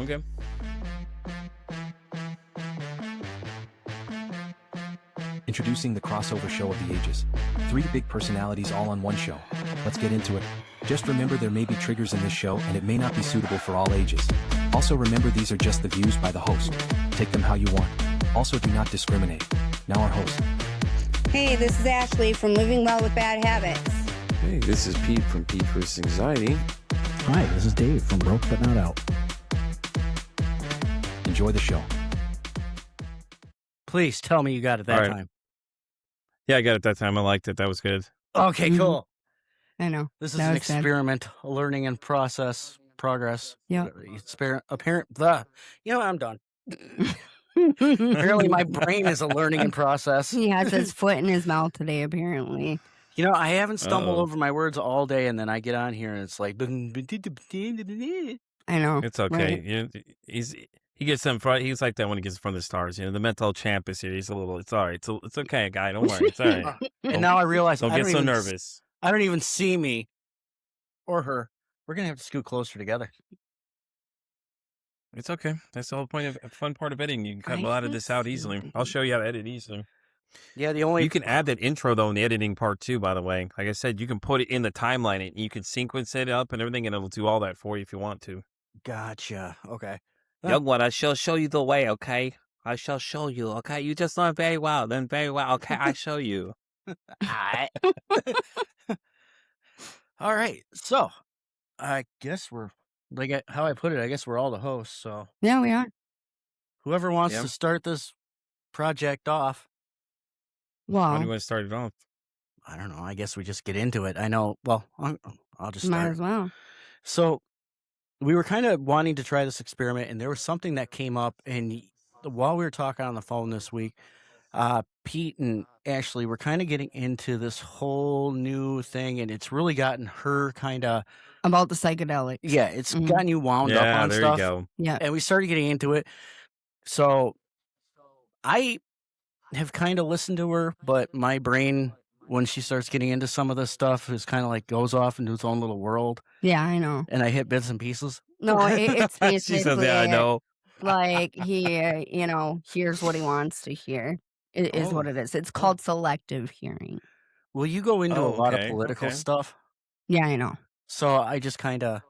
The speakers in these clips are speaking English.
Okay. Introducing the crossover show of the ages. 3 big personalities all on one show. Let's get into it. Just remember there may be triggers in this show and it may not be suitable for all ages. Also remember these are just the views by the host. Take them how you want. Also do not discriminate. Now our host. Hey, this is Ashley from Living Well with Bad Habits. Hey, this is Pete from Pete vs. Anxiety. Hi, this is Dave from Broke But Not Out. Enjoy the show. Please tell me you got it that All right. time. Yeah, I got it that time. I liked it. That was good. Okay, Mhm. cool. I know. This is That an was good. experiment, a learning and progress. Yep. I'm done. Apparently my brain is a learning and process. He has his foot in his mouth today, apparently. I haven't stumbled Uh-oh. over my words all day, and then I get on here and it's like, I know. It's okay. Right? You know, he gets in front. He's like that when he gets in front of the stars. You know, the mental champ is here. He's a little. It's all right. It's okay, guy. Don't worry. It's all right. and now I realize Don't I get don't so even nervous. I don't even see me or her. We're gonna have to scoot closer together. It's okay. That's the whole point of fun part of editing. You can cut I a lot of can't this out see easily. you. I'll show you how to edit easily. Yeah, the only You can add that intro though in the editing part too. By the way, like I said, you can put it in the timeline and you can sequence it up and everything, and it'll do all that for you if you want to. Gotcha. Okay. Young one, I shall show you the way. Okay, I shall show you. Okay, you just learn very well. Then very well. Okay, I show you. Alright. All right. So I guess we're how I put it. I guess we're all the hosts. So Yeah, we are. whoever wants Yeah. to start this project off, How do you Well, want to start it off? I don't know. I guess we just get into it. I know. Well, I'll just might start. as well. So we were kind of wanting to try this experiment, and there was something that came up, and while we were talking on the phone this week, Pete and Ashley were kind of getting into this whole new thing, and it's really gotten her kind of About the psychedelics. it's Mhm. gotten you wound up Yeah, on there stuff, you go. Yeah. and we started getting into it. So I have kind of listened to her, but my brain, when she starts getting into some of this stuff, is kind of like goes off into its own little world, Yeah, I know. and I hit bits and pieces. No, it's She says, basically "Yeah, I know." like he, hears what he wants to hear. It is what Oh, it is. It's called selective hearing. well, you go into a Oh, lot of okay, political okay. stuff, Yeah, I know. so I just kind of.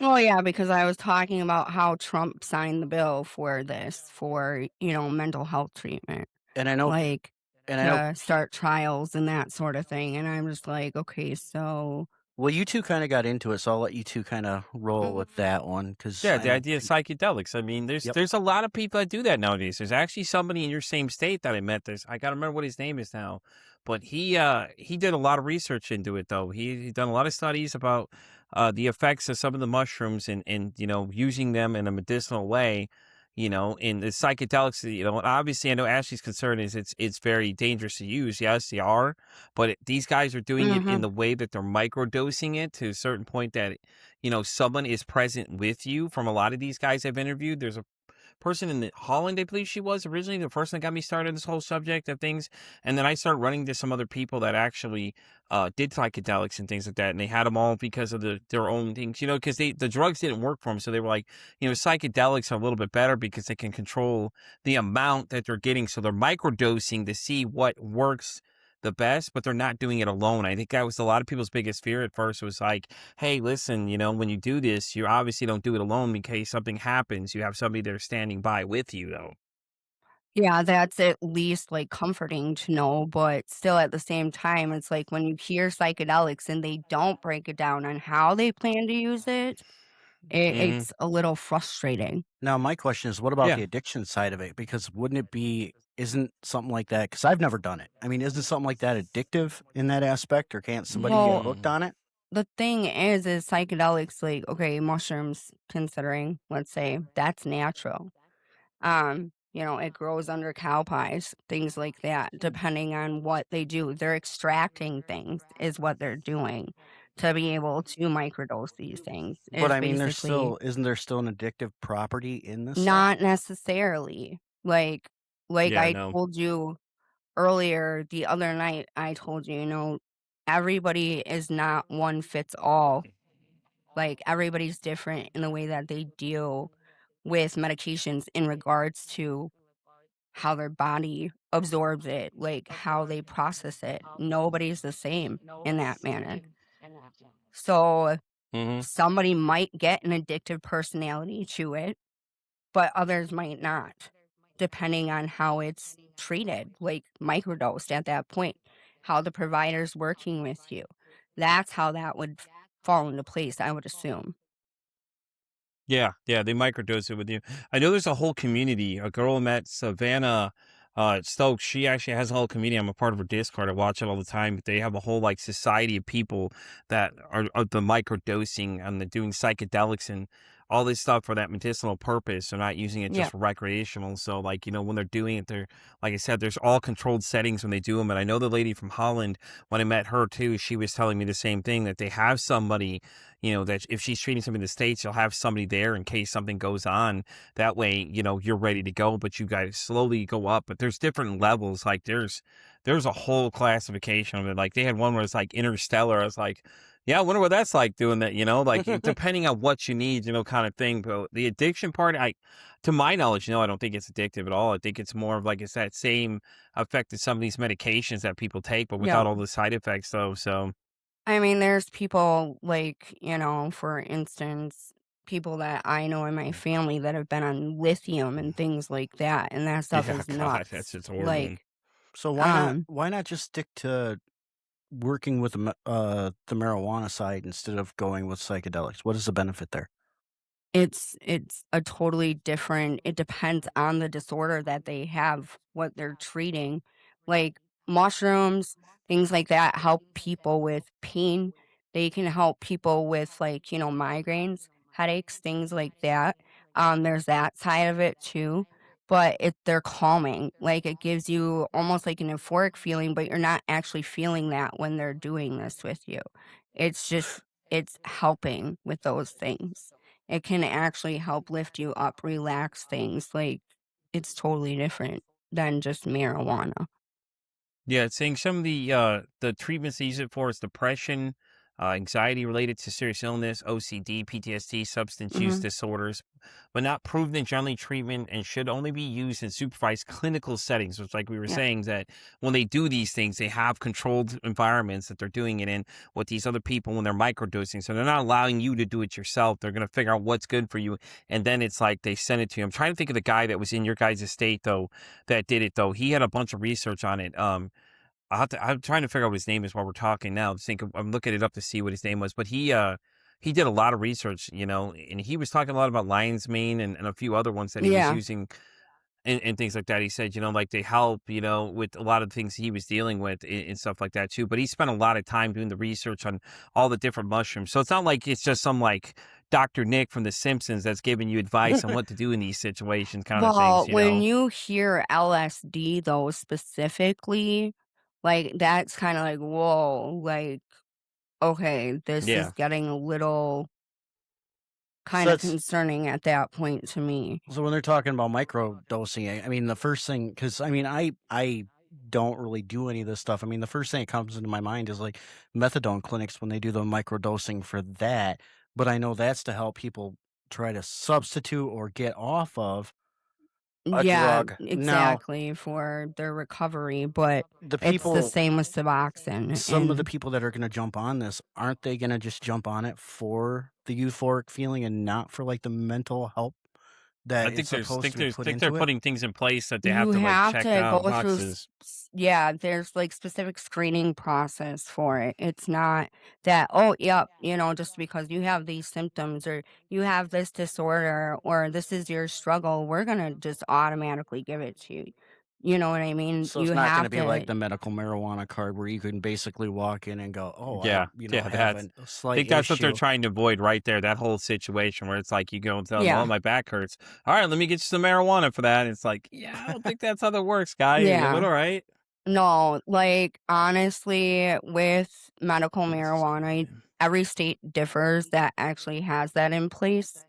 Well, yeah, because I was talking about how Trump signed the bill for this, for, mental health treatment, and I know, like and I know. to start trials and that sort of thing. And I'm just like, okay, so Well, you two kind of got into it, so I'll let you two kind of roll with that one because Yeah, the idea of psychedelics. I mean, Yep. there's a lot of people that do that nowadays. There's actually somebody in your same state that I met. I gotta remember what his name is now, but he did a lot of research into it though. He done a lot of studies about the effects of some of the mushrooms and using them in a medicinal way. In the psychedelics, and obviously I know Ashley's concern is it's very dangerous to use. Yes, they are, but these guys are doing it in Mhm. the way that they're microdosing it to a certain point that someone is present with you. From a lot of these guys I've interviewed, there's a person in Holland, I believe she was originally the person that got me started on this whole subject of things. And then I started running to some other people that actually did psychedelics and things like that. And they had them all because of their own things, because the drugs didn't work for them. So they were like, psychedelics are a little bit better because they can control the amount that they're getting. So they're microdosing to see what works the best, but they're not doing it alone. I think that was a lot of people's biggest fear at first was like, hey, listen, when you do this, you obviously don't do it alone in case something happens. You have somebody there standing by with you, though. Yeah, that's at least like comforting to know, but still at the same time, it's like when you hear psychedelics and they don't break it down on how they plan to use it, Hmm. it's a little frustrating. Now, my question is, what about Yeah. the addiction side of it? Because isn't something like that? Because I've never done it. I mean, isn't something like that addictive in that aspect, or can't somebody get Well, hooked on it? the thing is psychedelics, like, okay, mushrooms, considering, let's say, that's natural. It grows under cow pies, things like that, depending on what they do. They're extracting things is what they're doing to be able to microdose these things But is I mean, basically isn't there still an addictive property in this stuff? not necessarily like Yeah, I no. told you earlier the other night, I told you, everybody is not one fits all. Like, everybody's different in the way that they deal with medications in regards to how their body absorbs it, like, how they process it. Nobody's the same in that manner. So, Hmm. somebody might get an addictive personality to it, but others might not, depending on how it's treated, like microdosed at that point, how the provider's working with you. That's how that would fall into place, I would assume. Yeah, yeah, they microdose it with you. I know there's a whole community. A girl I met, Savannah Stokes, she actually has a whole community. I'm a part of her Discord. I watch it all the time. But they have a whole like society of people that are the microdosing and the doing psychedelics and all this stuff for that medicinal purpose. They're not using it Yeah. just for recreational. So like, when they're doing it, they're like I said, there's all controlled settings when they do them. And I know the lady from Holland, when I met her too, she was telling me the same thing that they have somebody that if she's treating something in the States, you'll have somebody there in case something goes on. That way, you're ready to go, but you guys slowly go up. But there's different levels. Like there's a whole classification of it. Like they had one where it's like interstellar. I was like, yeah, I wonder what that's like doing that, like depending on what you need, kind of thing. But the addiction part, to my knowledge, I don't think it's addictive at all. I think it's more of like it's that same effect as some of these medications that people take, but Yeah. without all the side effects though. So I mean, there's people like, for instance, people that I know in my family that have been on lithium and things like that, and that stuff yeah, is God, that's nuts. just horrible. Like, So why not um, why not just stick to working with the marijuana side instead of going with psychedelics? What is the benefit there? it's a totally different, it depends on the disorder that they have, what they're treating. Like, mushrooms, things like that help people with pain. They can help people with, like, migraines, headaches, things like that. There's that side of it too, but they're calming. Like, it gives you almost like an euphoric feeling, but you're not actually feeling that when they're doing this with you. It's just it's helping with those things. It can actually help lift you up, relax things, like, it's totally different than just marijuana. Yeah, it's saying some of the treatments they use it for is depression, anxiety related to serious illness, OCD, PTSD, substance use Mhm. disorders, but not proven in generally treatment and should only be used in supervised clinical settings. Which, like we were Yeah. saying, that when they do these things, they have controlled environments that they're doing it in with these other people when they're microdosing. So they're not allowing you to do it yourself. They're going to figure out what's good for you, and then it's like they send it to you. I'm trying to think of the guy that was in your guys' estate though that did it though. He had a bunch of research on it. I'm trying to figure out what his name is while we're talking now. I'm looking it up to see what his name was, but he did a lot of research, and he was talking a lot about lion's mane and a few other ones that he was Yeah. using and things like that. He said, like they help, with a lot of things he was dealing with and stuff like that too. But he spent a lot of time doing the research on all the different mushrooms. So it's not like it's just some like Dr. Nick from The Simpsons that's giving you advice on what to do in these situations, kind of Well, when things. you hear LSD, though, specifically, like, that's kinda like, "Whoa," like, "Okay, this is Yeah. getting a little So kinda it's concerning at that point to me." so when they're talking about micro dosing, I mean the first thing, because I mean I don't really do any of this stuff. I mean the first thing that comes into my mind is like methadone clinics when they do the micro dosing for that. But I know that's to help people try to substitute or get off of a Yeah, drug. Now exactly, for their recovery, but the it's the people same with Suboxone, some of the and people that are going to jump on this, aren't they going to just jump on it for the euphoric feeling and not for like the mental help I that it's think there's supposed think to be there's put think they're into it? putting things in place that they have you to like have check to go through boxes. yeah, there's, like, specific screening process for it. It's not that, "Oh, yep," just because you have these symptoms or you have this disorder or this is your struggle, we're gonna just automatically give it to you. You know what I mean? So You it's not going have to be like to the medical marijuana card where you can basically walk in and go, "Oh, I, Yeah, yeah, have that's a I slight think that's what they're issue." trying to avoid right there. That whole situation where it's like you go and tell them, "Oh, yeah, my back hurts. All right, let me get you some marijuana for that." It's like, yeah, I don't think that's how that works, guy. But yeah. all right. No, like, honestly, with medical marijuana, every state differs that actually has that in place,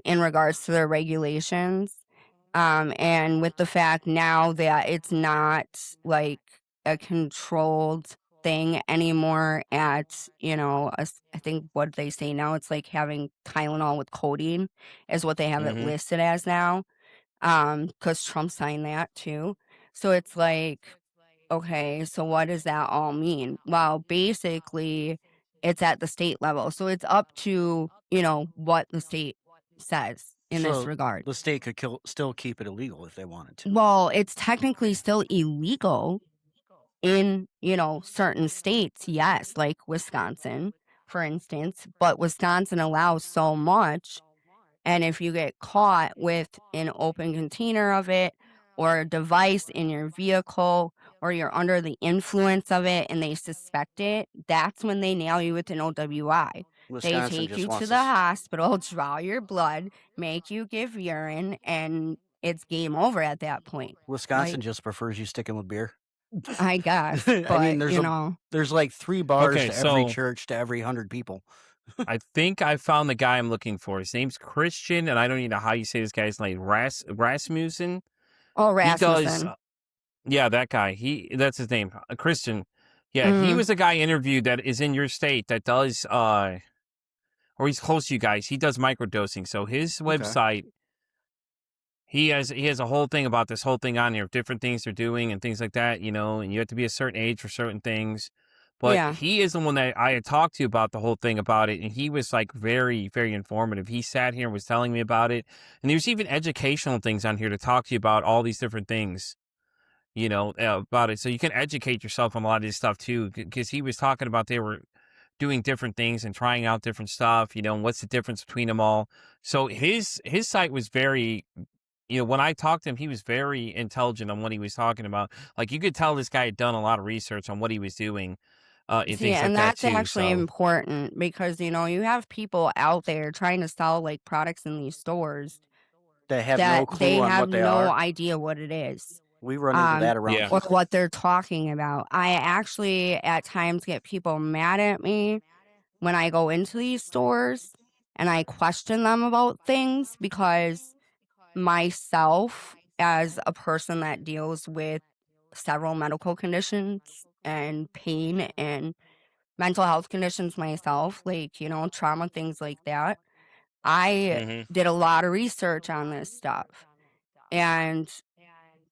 in regards to their regulations. And with the fact now that it's not like a controlled thing anymore at, I think what they say now, it's like having Tylenol with codeine is what they have it Mhm. listed as now. Because Trump signed that too. So it's like, okay, so what does that all mean? Well, basically, it's at the state level. So it's up to, what the state says in this So regard. the state could still keep it illegal if they wanted to. Well, it's technically still illegal in, certain states, yes, like Wisconsin, for instance, but Wisconsin allows so much. And if you get caught with an open container of it or a device in your vehicle or you're under the influence of it and they suspect it, that's when they nail you with an OWI. They Wisconsin take just you to wants the us. hospital, draw your blood, make you give urine, and it's game over at that point. Wisconsin Like, just prefers you sticking with beer. I guess, I mean, but, there's like 3 bars Okay, to every so church to every 100 people. I think I found the guy I'm looking for. His name's Christian, and I don't even know how you say this guy's name. Rasmussen. oh, He does. Rasmussen. Yeah, that guy. That's his name. Christian. Yeah, he Mm, was a guy interviewed that is in your state that does or he's close to you guys. He does microdosing. So his Okay. website, he has a whole thing about this whole thing on here, different things they're doing and things like that, and you have to be a certain age for certain things. But yeah. he is the one that I had talked to about the whole thing about it, and he was like very, very informative. He sat here and was telling me about it, and there's even educational things on here to talk to you about all these different things, about it, so you can educate yourself on a lot of this stuff too. Because he was talking about they were doing different things and trying out different stuff, and what's the difference between them all. So his site was very, when I talked to him, he was very intelligent on what he was talking about. Like you could tell this guy had done a lot of research on what he was doing, and See, things like and that that's too. actually So important because, you have people out there trying to sell like products in these stores They have that no clue they on have what they no are. idea what it is, We run into um, that around yeah, or here. what they're talking about. I actually at times get people mad at me when I go into these stores and I question them about things because myself, as a person that deals with several medical conditions and pain and mental health conditions myself, like, trauma, things like that. I hmm did a lot of research on this stuff. And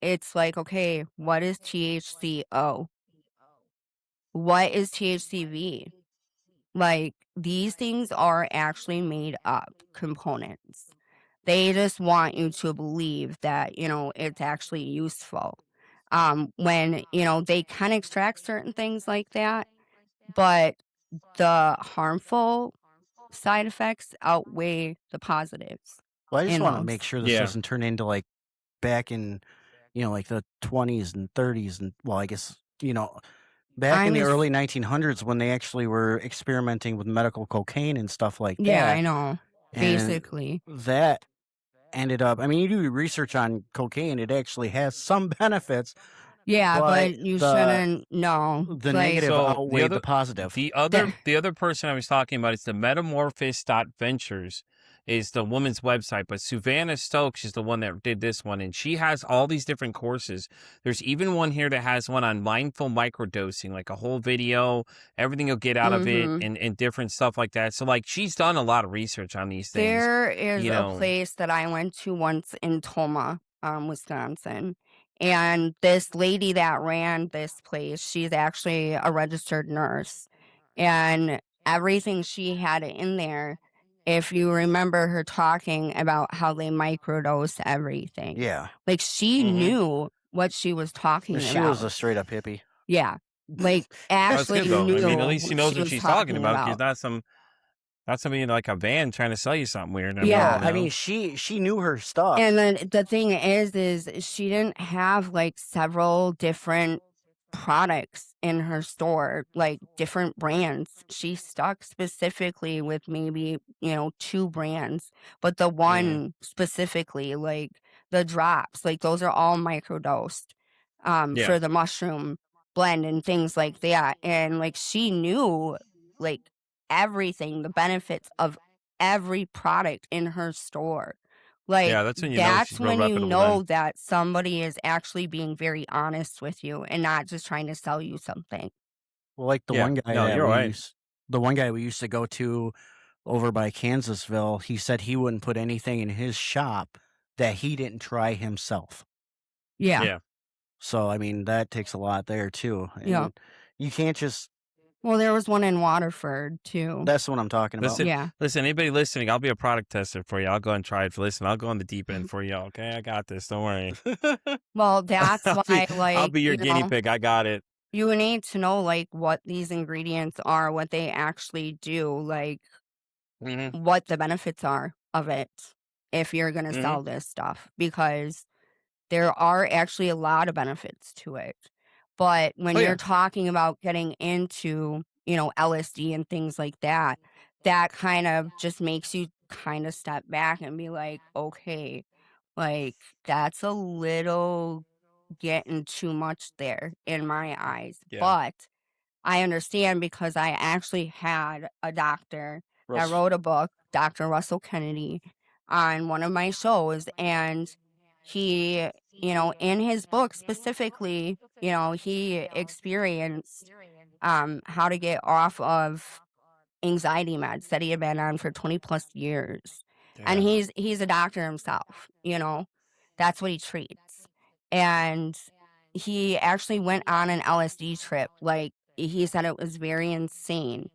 it's like, okay, what is THCO? What is THCV? Like, these things are actually made up components. They just want you to believe that, it's actually useful. When, they can extract certain things like that, but the harmful side effects outweigh the positives Well, I just in want to make those. sure this yeah, doesn't turn into like back in, like the 20s and 30s and well, I guess, back in I'm the just early 1900s when they actually were experimenting with medical cocaine and stuff like Yeah, that. I know. And Basically. that ended up, I mean, you do research on cocaine, it actually has some benefits, Yeah, but but you the shouldn't know. the Like negative So outweighed the positive. the that other the other person I was talking about is the Metamorphosis.Ventures is the woman's website, but Savannah Stokes is the one that did this one, and she has all these different courses. There's even one here that has one on mindful microdosing, like a whole video, everything you'll get out of it, mhm. and different stuff like that. So like she's done a lot of research on these things, There is you a know. place that I went to once in Toma, Wisconsin. And this lady that ran this place, she's actually a registered nurse. And everything she had in there, if you remember her talking about how they microdose everything, Yeah. like she hmm knew what she was talking She was about. a straight up hippie. Yeah. Like That's actually good though. I mean, at knew least she what knows she what was she's talking talking about. Because about. not somebody in like a van trying to sell you something weird. I mean, No, Yeah. I mean she knew her stuff. And then the thing is she didn't have like several different products in her store, like different brands. She stuck specifically with maybe, two brands, but the hmm one specifically, like the drops, like those are all microdosed yeah, for the mushroom blend and things like that. And like she knew like everything, the benefits of every product in her store. Like, yeah. That's when you know she's that's real when you reputable. Then. know that somebody is actually being very honest with you and not just trying to sell you something. Well, like Yeah. No, you're right. the one guy we used to go to over by Kansasville, he said he wouldn't put anything in his shop that he didn't try himself. Yeah. Yeah. So, I mean, that takes a lot there too. Yeah. And you can't just, Well, there was one in Waterford too. that's what I'm talking about. Listen, Yeah. listen, anybody listening, I'll be a product tester for you. I'll go and try it. Listen, I'll go on the deep end for you. Okay, I got this. Don't worry. Well, that's I'll be, why, I'll like, be your you guinea know, pig. I got it. you need to know, like, what these ingredients are, what they actually do, like, Hmm. what the benefits are of it if you're going to Hmm. sell this stuff, because there are actually a lot of benefits to it. But when Oh you're yeah. talking about getting into, LSD and things like that, that kind of just makes you kind of step back and be like, okay, like that's a little getting too much there in my eyes. Yeah. But I understand because I actually had a doctor that Russ, wrote a book, Dr. Russell Kennedy, on one of my shows. And he, in his book specifically, he experienced how to get off of anxiety meds that he had been on for 20 plus years. And Yeah. he's a doctor himself, That's what he treats. And he actually went on an LSD trip. Like he said it was very insane.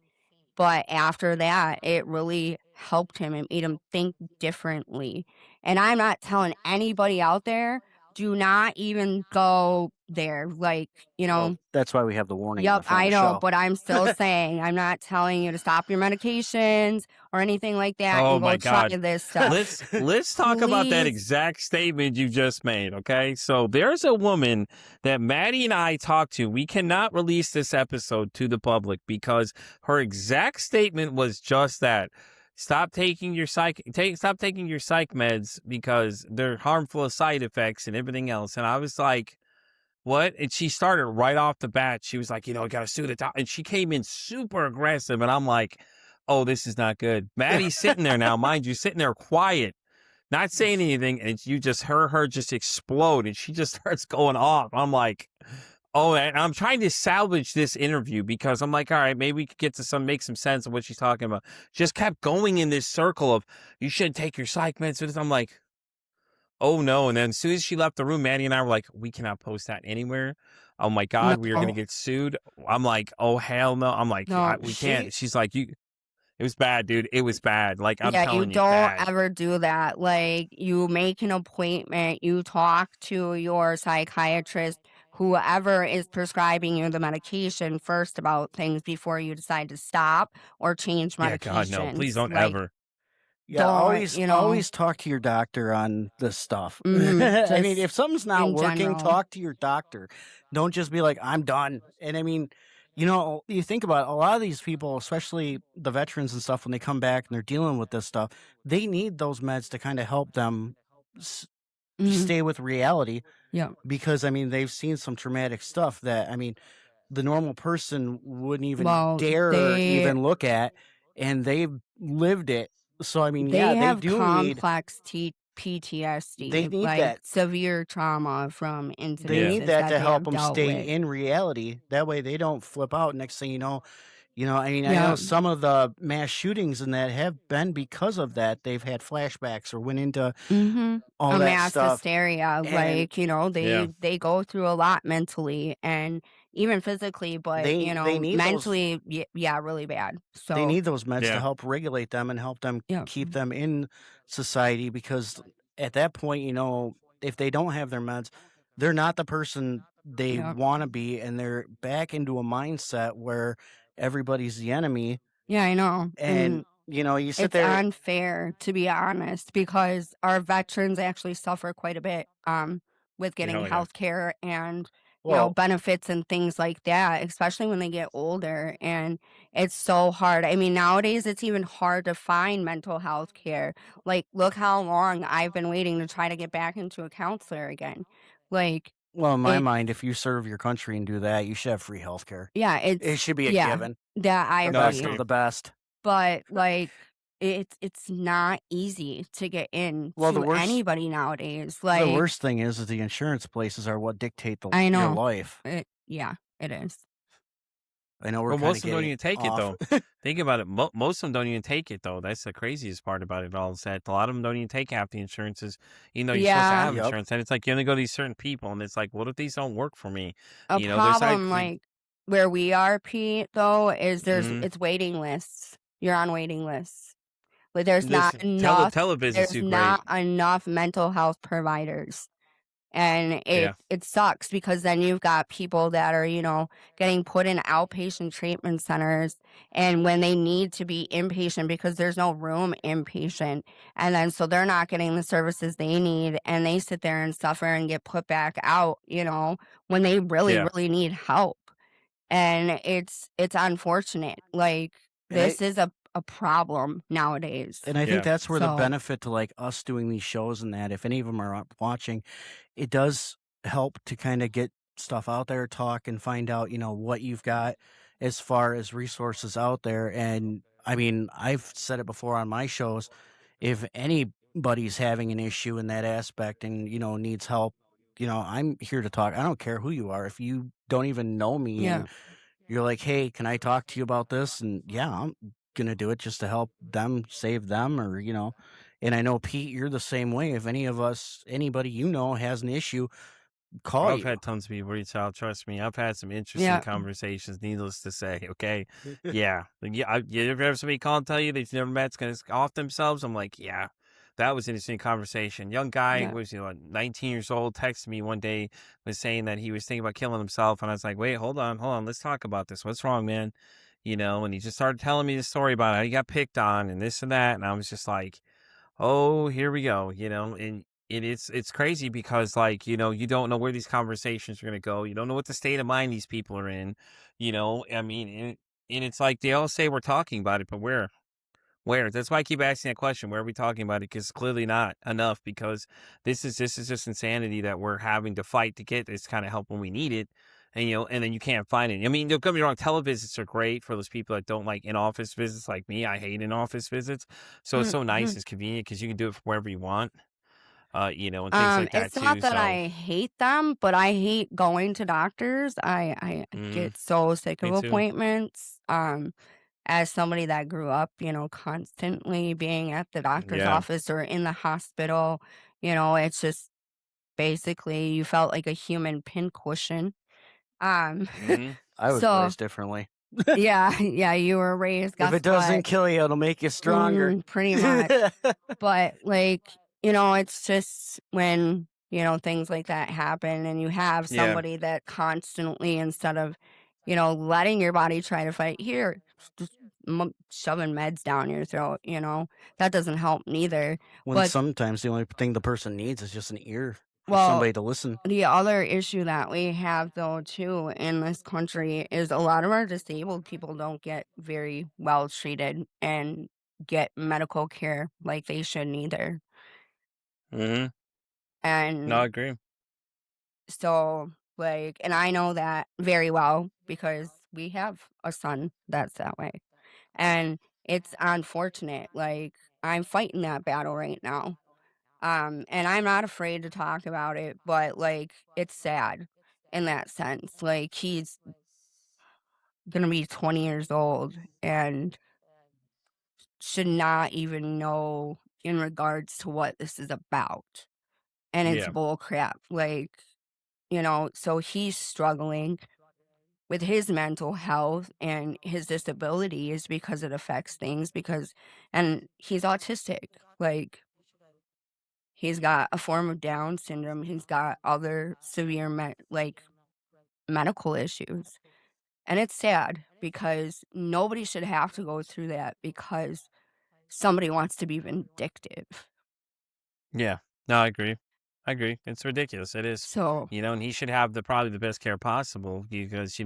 But after that, it really helped him and made him think differently. And I'm not telling anybody out there, do not even go there. Like, well, that's why we have the warning in Yep, the front I of the know, show. but I'm still saying I'm not telling you to stop your medications or anything like that Oh and go my try God. this stuff. Let's talk about that Please. exact statement you just made, okay? So there's a woman that Maddie and I talked to. We cannot release this episode to the public because her exact statement was just that. Stop taking your stop taking your psych meds because they're harmful of side effects and everything else. And I was like, what? And she started right off the bat. She was like, I got to sue the doctor. And she came in super aggressive. And I'm like, oh, this is not good. Maddie's sitting there now, mind you, sitting there quiet, not saying anything. And you just heard her just explode. And she just starts going off. I'm like, oh, and I'm trying to salvage this interview because I'm like, all right, maybe we could get to make some sense of what she's talking about. Just kept going in this circle of, you shouldn't take your psych meds. I'm like, oh no. And then as soon as she left the room, Maddie and I were like, we cannot post that anywhere. Oh my God, we are going to No, get sued. I'm like, oh hell no. I'm like, no. we can't. She's like, it was bad, dude. It was bad. Like, I'm Yeah, you telling you, don't bad. ever do that. Like, you make an appointment, you talk to your psychiatrist, whoever is prescribing you the medication first about things before you decide to stop or change Yeah, God, no. Please medications. don't Like, ever. Yeah, don't, always talk to your doctor on this stuff. I mean, just if something's not in working, general. talk to your doctor. Don't just be like, I'm done. And I mean, you think about it, a lot of these people, especially the veterans and stuff, when they come back and they're dealing with this stuff, they need those meds to kind of help them Mhm. stay with reality Yeah. because, I mean, they've seen some traumatic stuff that, I mean, the normal person wouldn't even Well, dare even look at, and they've lived it. So, I mean, they yeah, they have do need complex they PTSD, need like that. severe trauma from They Yeah. need incidences that that to they help have them dealt stay with. in reality. That way they don't flip out. Next thing I mean, I know Yeah. some of the mass shootings and that have been because of that. They've had flashbacks or went into all A that mass stuff. hysteria, And like, Yeah. they go through a lot mentally and even physically, but, they need those mentally, yeah, really bad. they So, need those meds to Yeah. help regulate them and help them yeah, keep them in society because at that point, if they don't have their meds, they're not the person they yeah. want to be and they're back into a mindset where everybody's the enemy Yeah, I know. and And you sit it's there. unfair, to be honest, because our veterans actually suffer quite a bit with getting Hell yeah. health care and Well, benefits and things like that, especially when they get older. And it's so hard. I mean, nowadays it's even hard to find mental health care. Like, look how long I've been waiting to try to get back into a counselor again. Like, in my it's mind, if you serve your country and do that, you should have free health care. yeah, It should be a yeah, given. that I The No, I best agree. of agree. the best. But, like, it's not easy to get Well, into anybody nowadays. the Like, worst thing is the insurance places are what dictate I your know. life. Yeah, it is. I know we're Well, kind of most of them don't getting even take it off. though. Think about it. Most of them don't even take it off. though. Think about it. Most of them don't even take it though. That's the craziest part about it all. Is that a lot of them don't even take half the insurances, even though you're supposed to Yeah, have Yep. insurance. And it's like you only go to these certain people, and it's like, what if these don't work for me? a There's like, problem, like, where we are, Pete, though, is mm, it's waiting lists. You're on waiting lists. But there's not listen, enough televisits there's do great. not enough mental health providers. And Yeah, it sucks because then you've got people that are, getting put in outpatient treatment centers, and when they need to be inpatient because there's no room inpatient, and then so they're not getting the services they need, and they sit there and suffer and get put back out, when they really, yeah, really need help. And it's unfortunate. Like, And I this is a problem nowadays. and I think yeah. that's where the So, benefit to like us doing these shows and that, if any of them are watching, it does help to kind of get stuff out there, talk and find out, what you've got as far as resources out there. And I mean, I've said it before on my shows, if anybody's having an issue in that aspect and, needs help, I'm here to talk. I don't care who you are. If you don't even know me yeah. and you're like, "Hey, can I talk to you about this?" And yeah, I'm gonna do it just to help them, save them, or And I know Pete, you're the same way. If anybody has an issue, call I've you. had tons of people reach out. Trust me, I've had some interesting Yeah. conversations. Needless to say, okay, yeah, you ever have somebody call and tell you they've never met's gonna off themselves? I'm like, yeah, that was an interesting conversation. Young guy Yeah. was 19 years old. Texted me one day, was saying that he was thinking about killing himself, and I was like, wait, hold on, let's talk about this. What's wrong, man? And he just started telling me the story about how he got picked on and this and that, and I was just like, oh, here we go, and it's crazy because like, you don't know where these conversations are going to go. You don't know what the state of mind these people are in, I mean, and it's like they all say we're talking about it, but where? That's why I keep asking that question. Where are we talking about it? Because clearly not enough. Because this is just insanity that we're having to fight to get this kind of help when we need it, and then you can't find it. I mean, don't get me wrong. Televisits are great for those people that don't like in office visits, like me. I hate in office visits, so it's so nice. Mhm. It's convenient because you can do it from wherever you want, and things like that It's not too. that So, I hate them, but I hate going to doctors. I mm, get so sick of me too. appointments. As somebody that grew up, constantly being at the doctor's Yeah. office or in the hospital, it's just basically you felt like a human pincushion. Um, Hmm. I was so raised differently. yeah, yeah, you were raised, If guess it what? doesn't kill you, it'll make you stronger. Pretty much. But, like, it's just when, things like that happen and you have Yeah. somebody that constantly, instead of, letting your body try to fight, here, just shoving meds down your throat, that doesn't help neither. When But, sometimes the only thing the person needs is just an ear for well, somebody to listen. the other issue that we have, though, too, in this country is a lot of our disabled people don't get very well treated and get medical care like they should neither. Hmm. No, I And agree. so, like, and I know that very well because we have a son that's that way. And it's unfortunate. Like, I'm fighting that battle right now. And I'm not afraid to talk about it, but like, it's sad in that sense. Like, he's gonna be 20 years old and should not even know in regards to what this is about. And it's Yeah. bull crap. Like, so he's struggling with his mental health and his disability is because it affects things and he's autistic. Like, he's got a form of Down syndrome. He's got other severe medical issues. And it's sad because nobody should have to go through that because somebody wants to be vindictive. Yeah. No, I agree. I agree. It's ridiculous. It is. So, And he should have the probably the best care possible because,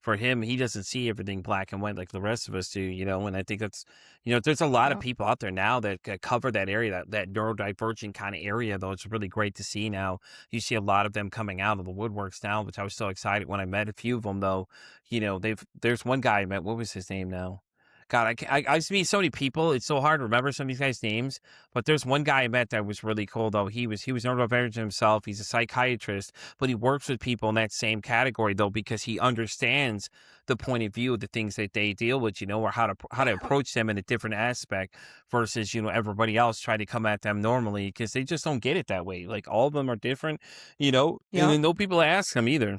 for him, he doesn't see everything black and white like the rest of us do, and I think that's, there's a lot of yeah. people out there now that cover that area, that neurodivergent kind of area, though. It's really great to see now. You see a lot of them coming out of the woodworks now, which I was so excited when I met a few of them, though. There's one guy I met. What was his name now? God, I meet so many people. It's so hard to remember some of these guys' names. But there's one guy I met that was really cool though. He was neurodivergent himself. He's a psychiatrist, but he works with people in that same category though because he understands the point of view of the things that they deal with, or how to approach them in a different aspect versus everybody else try to come at them normally because they just don't get it that way. Like all of them are different, and Yep. then no people ask them either.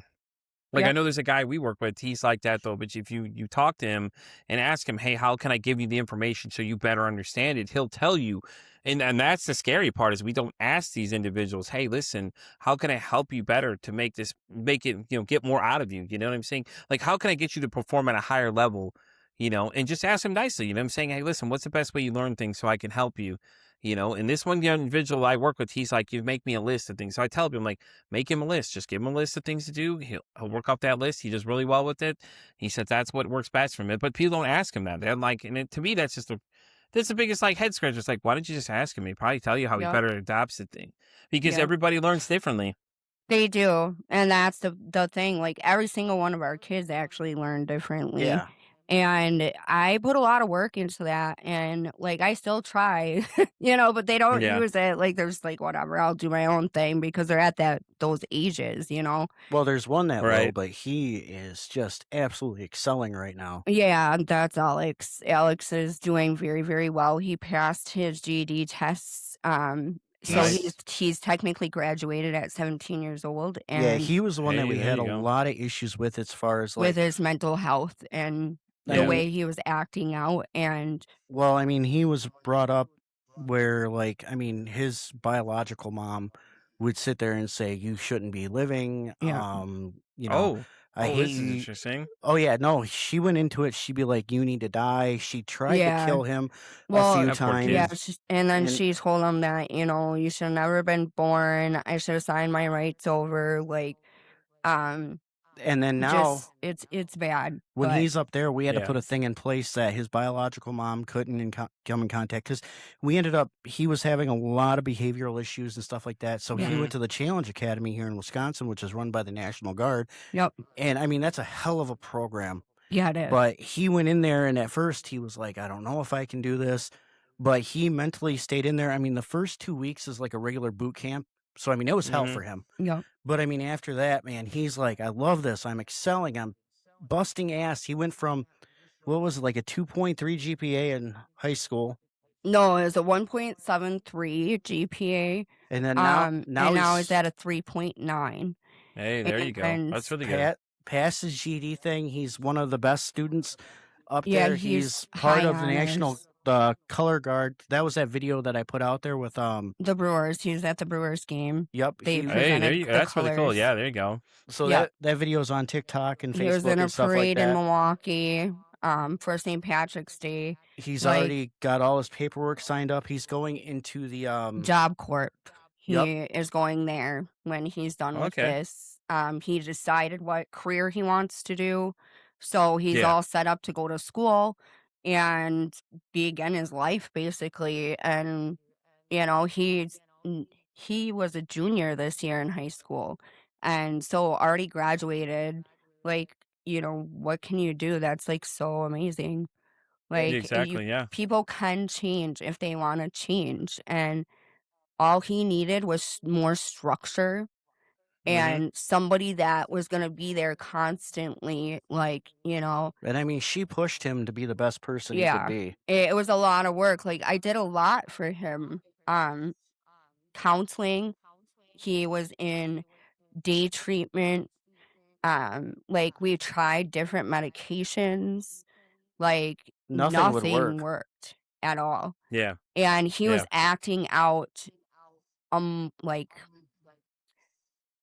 Like, I Yep. know there's a guy we work with, he's like that though, but if you talk to him and ask him, "Hey, how can I give you the information so you better understand it?" He'll tell you. And that's the scary part is we don't ask these individuals, "Hey, listen, how can I help you better to make it, get more out of you?" You know what I'm saying? Like, how can I get you to perform at a higher level? And just ask him nicely, I'm saying, "Hey, listen, what's the best way you learn things so I can help you?" And this one young individual I work with, he's like, "You make me a list of things." So I tell him, like, make him a list. Just give him a list of things to do. He'll work off that list. He does really well with it. He said that's what works best for him. But people don't ask him that. They're like, to me, that's the biggest like head scratcher. It's like, why don't you just ask him? He'd probably tell you how he Yep. better adapts the thing because Yep. everybody learns differently. They do, and that's the thing, like, every single one of our kids actually learn differently, Yeah. and I put a lot of work into that, and, like, I still try, but they don't Yeah. use it, like, there's like, "Whatever, I'll do my own thing," because they're at those ages. Well, there's one that will, Right. but he is just absolutely excelling right now. Yeah, that's Alex. Alex is doing very, very well. He passed his GED tests. So he's Nice. he's technically graduated at 17 years old, Yeah, and he was the one that Hey, we there had you a go. lot of issues with as far as with like, his mental health and I the Yeah. mean, way he was acting out, and well, I mean, he was brought up where, like, I mean, his biological mom would sit there and say, "You shouldn't be living." yeah, Oh. I Oh, hate this is you. interesting. Oh yeah, no, she went into it. She'd be like, "You need to die." She tried to yeah. kill him a Well, few That poor yeah, kid. times, and then and she told him that, you should have never been born. I should have signed my rights over, like, um, and then now just it's bad, when but he's up there, we had to Yeah. put a thing in place that his biological mom couldn't come in contact because we ended up he was having a lot of behavioral issues and stuff like that. So he yeah, went Hmm. to the Challenge Academy here in Wisconsin, which is run by the National Guard, yep, and I mean that's a hell of a program. yeah, it is. But he went in there, and at first he was like, "I don't know if I can do this," but he mentally stayed in there. I mean, the first 2 weeks is like a regular boot camp, so I mean it was hell Hmm. for him. Yep. But I mean, after that, man, he's like, "I love this. I'm excelling. I'm busting ass." He went from what was it, like a 2.3 GPA in high school, No, it was a 1.73 GPA, and then now and now now it's he's at a 3.9, Hey, there you go. and That's really good. passed his GD thing. He's one of the best students up yeah, there. he's He's part high of the national honors. color guard. That was that video that I put out there with The Brewers, he was at the Brewers game. yep, They he Hey, there presented you go. the That's really cool. colors. Yeah, there you go. so Yep. that video is on TikTok and He was in Facebook a and stuff like parade in that. Milwaukee, for St. Patrick's Day, He's like, already got all his paperwork signed up. He's going into the Job Corp. yep. He is going there when he's done with Okay. this. He decided what career he wants to do. So he's Yeah. all set up to go to school and begin his life basically. And, he was a junior this year in high school. And so already graduated. Like, what can you do? That's like so amazing. Yeah, Like, exactly. Yeah. people can change if they want to change. And all he needed was more structure Hmm. and somebody that was gonna be there constantly, like, And I mean, she pushed him to be the best person he could yeah. be. It was a lot of work, like, I did a lot for him, counseling, he was in day treatment, like, we tried different medications, like, Nothing would nothing work. worked at all, Yeah. and he was Yeah. acting out, like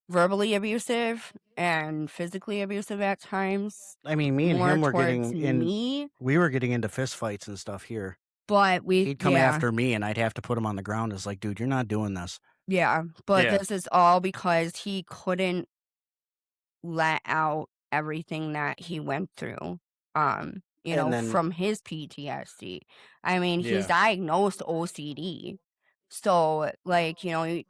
verbally abusive and physically abusive at times, I mean, me and more him were towards getting in. me, We were getting into fist fights and stuff here. but He'd come yeah, after me, and I'd have to put him on the ground. It's like, dude, you're not doing this. yeah, but Yeah. this is all because he couldn't let out everything that he went through, And then, from his PTSD. I mean, he's Yeah. diagnosed OCD. So, like,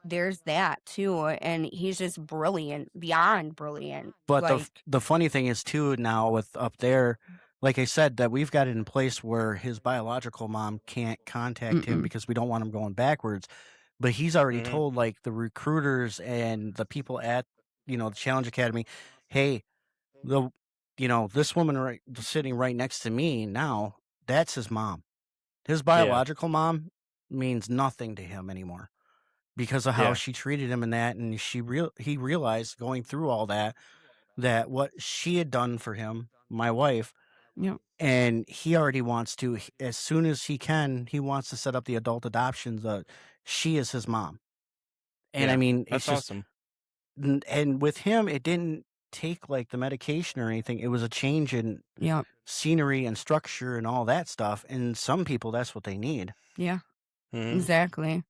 there's that too, and he's just brilliant, beyond brilliant. but Like, the funny thing is too now with up there, like I said, that we've got it in place where his biological mom can't contact him Mm-mm. because we don't want him going backwards. But he's already Hmm. told like the recruiters and the people at, the Challenge Academy, hey, the, this woman right sitting right next to me now, that's his mom. His Yeah. biological mom means nothing to him anymore because of how Yeah. she treated him and that, and he realized going through all that that what she had done for him, my wife, Yep. and he already wants to as soon as he can, he wants to set up the adult adoptions. She is his mom, and I Yeah. mean, it's That's just, awesome. and with him, it didn't take like the medication or anything. It was a change in Yep. scenery and structure and all that stuff. And some people, that's what they need. Yeah. Hmm. Exactly.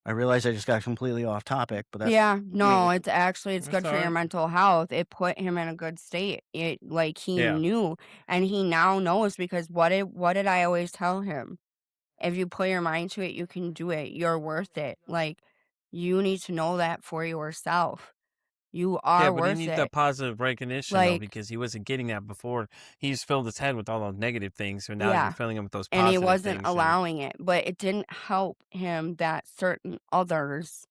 I realize I just got completely off topic, but that's, Yeah. I No, mean, it's That's good all for your right. mental health. It put him in a good state. It like he Yeah. knew, and he now knows because what did I always tell him? If you put your mind to it, you can do it. You're worth it. Like you need to know that for yourself. You Yeah, are but he worth needs that it. positive recognition though, Like because he wasn't getting that before. He's filled his head with all those negative things, so now you're yeah. filling him with those And he positive wasn't things, and allowing it, but it didn't help him that certain others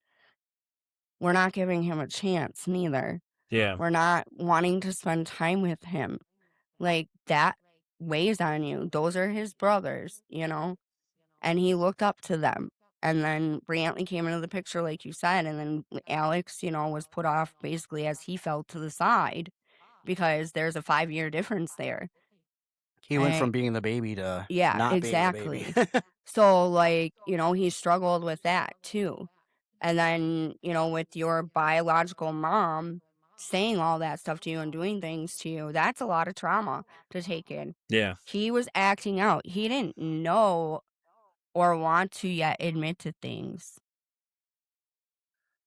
were not giving him a chance neither. yeah, We're not wanting to spend time with him. Like that weighs on you. Those are his brothers. And he looked up to them. And then Brantley came into the picture, like you said, and then Alex, was put off basically as he fell to the side because there's a 5-year difference there. he went And from being the baby to yeah, not being the baby. exactly. So, like, he struggled with that too. And then, with your biological mom saying all that stuff to you and doing things to you, that's a lot of trauma to take in. yeah, He was acting out. He didn't know or want to yet admit to things,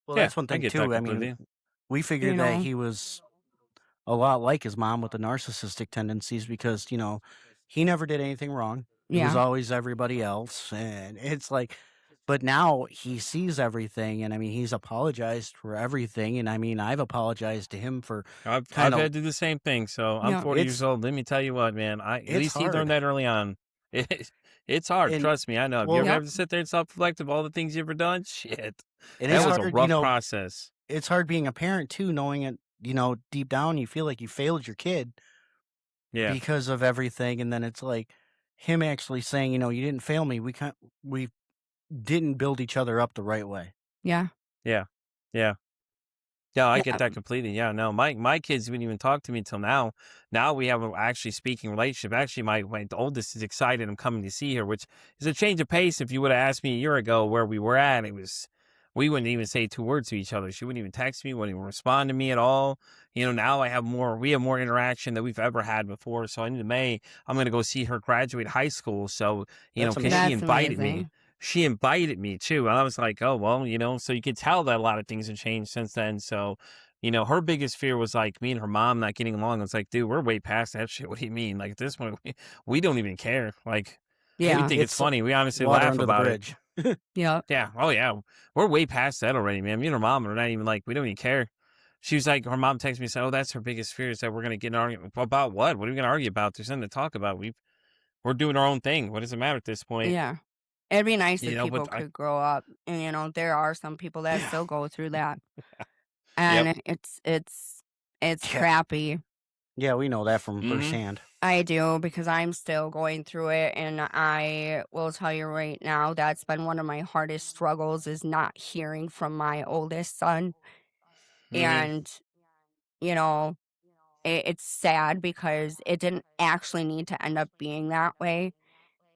Well, yeah. that's one I thing get that too. I mean, completely. we you figured that know? he was a lot like his mom with the narcissistic tendencies because, he never did anything wrong. It was Yeah. always everybody else. And it's like, but now he sees everything. And I mean, he's apologized for everything. And I mean, I've apologized to him for I've kind of, had to do the same thing. So I'm Yeah. 40 years it's, old. Let me tell you what, man. At it's least he learned hard. that early on. It, it's hard. And Trust me. I know. If you ever well, Yep. have to sit there and self-reflect of all the things you ever done, shit, and that it's was a hard, rough process. it's hard being a parent too, knowing it, deep down, you feel like you failed your kid Yeah, because of everything. And then it's like him actually saying, you didn't fail me. We didn't build each other up the right way. Yeah. yeah, yeah. Yeah, I get Yeah. that completely. Yeah, no, my kids wouldn't even talk to me till now. Now we have a actually speaking relationship. Actually, my oldest is excited I'm coming to see her, which is a change of pace. If you would have asked me a year ago where we were at, we wouldn't even say 2 words to each other. She wouldn't even text me, wouldn't even respond to me at all. Now we have more interaction than we've ever had before. So in May, I'm gonna go see her graduate high school. So, That's because she amazing. That's invited me. amazing. She invited me too. And I was like, oh, well, so you could tell that a lot of things have changed since then. So, her biggest fear was like me and her mom not getting along. I was like, dude, we're way past that shit. What do you mean? Like at this point, we don't even care. Like we Yeah. think it's It's funny. We honestly water laugh under the about it. bridge. Yep. Yeah. Oh yeah. We're way past that already, man. Me and her mom are not even like, we don't even care. She was like, her mom texted me and said, oh, that's her biggest fear is that we're going to get in an argument. About what? What are we going to argue about? There's nothing to talk about. We're doing our own thing. What does it matter at this point? Yeah. It'd be nice if But people could grow up. And, there are some people that yeah. still go through that. Yep. And it's Yeah. crappy. Yeah, we know that from Mm-hmm. firsthand. I do because I'm still going through it, and I will tell you right now that's been one of my hardest struggles is not hearing from my oldest son. Mm-hmm. And, you know, it's sad because it didn't actually need to end up being that way.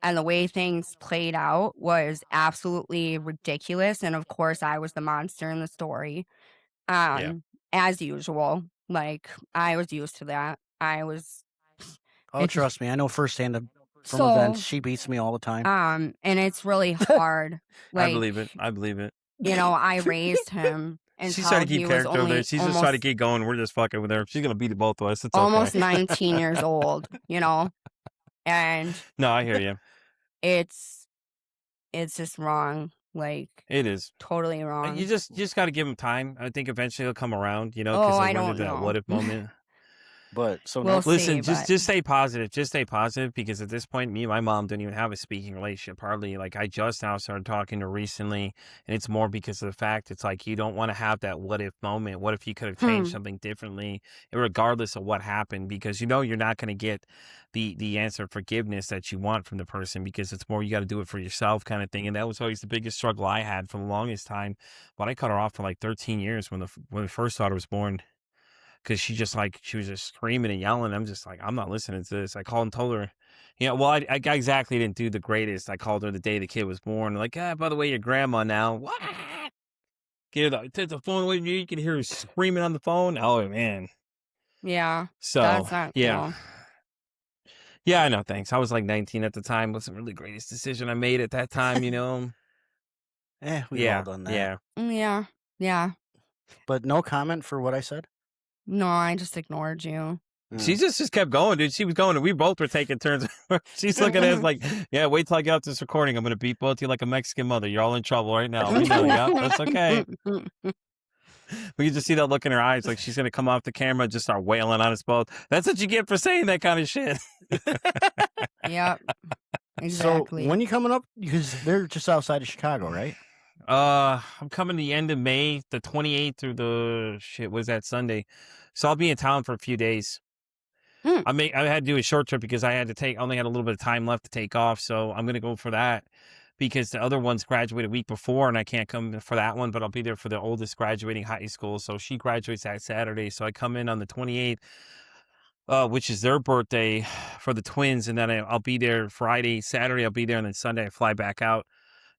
And the way things played out was absolutely ridiculous. And of course, I was the monster in the story. Yeah. As usual. Like I was used to that. Oh, It just trust me, I know firsthand from events. so She beats me all the time. and it's really hard. I Like, believe it. I believe it. I raised him She's trying until to keep he was character over there. only She's just trying to keep going. We're just fucking with her. She's gonna beat the both of us. It's okay. almost 19 years old. And No, I hear you. it's just wrong. Like It is. totally You wrong. just got to give him time. I think eventually he'll come around. Oh, Because I he'll run don't into that know. what if moment. But so We'll next, see, Listen, but just stay positive. Just stay positive because at this point, me and my mom don't even have a speaking relationship hardly. Like I just now started talking to her recently, and it's more because of the fact it's like you don't want to have that what if moment. What if you could have changed hmm, something differently, regardless of what happened? Because you know you're not going to get the answer of forgiveness that you want from the person because it's more you got to do it for yourself kind of thing. And that was always the biggest struggle I had for the longest time. But I cut her off for like 13 years when the first daughter was born. Cause she was just screaming and yelling. I'm just like, I'm not listening to this. I called and told her, well, I exactly didn't do the greatest. I called her the day the kid was born. Like, by the way, your grandma now. What? Take the phone away from you. You can hear her screaming on the phone. Oh, man. yeah, So, that's not yeah. cool. Yeah, I know. Thanks. I was like 19 at the time. Wasn't really the greatest decision I made at that time, we've all Yeah. done that. Yeah. Yeah, yeah. But no comment for what I said. No, I just ignored you. She just kept going, dude. She was going, and we both were taking turns. She's looking at us like, yeah, wait till I get out this recording. I'm going to beat both of you like a Mexican mother. You're all in trouble right now. We know. Yeah, that's okay. We can just see that look in her eyes. Like she's going to come off the camera and just start wailing on us both. That's what you get for saying that kind of shit. Yep, So exactly. when you coming up? Because they're just outside of Chicago, right? I'm coming the end of May, the 28th through was that Sunday? So I'll be in town for a few days. Hmm. I had to do a short trip because I only had a little bit of time left to take off. So I'm going to go for that because the other ones graduated a week before and I can't come for that one, but I'll be there for the oldest graduating high school. So she graduates that Saturday. So I come in on the 28th, which is their birthday for the twins. And then I'll be there Saturday, I'll be there. And then Sunday I fly back out.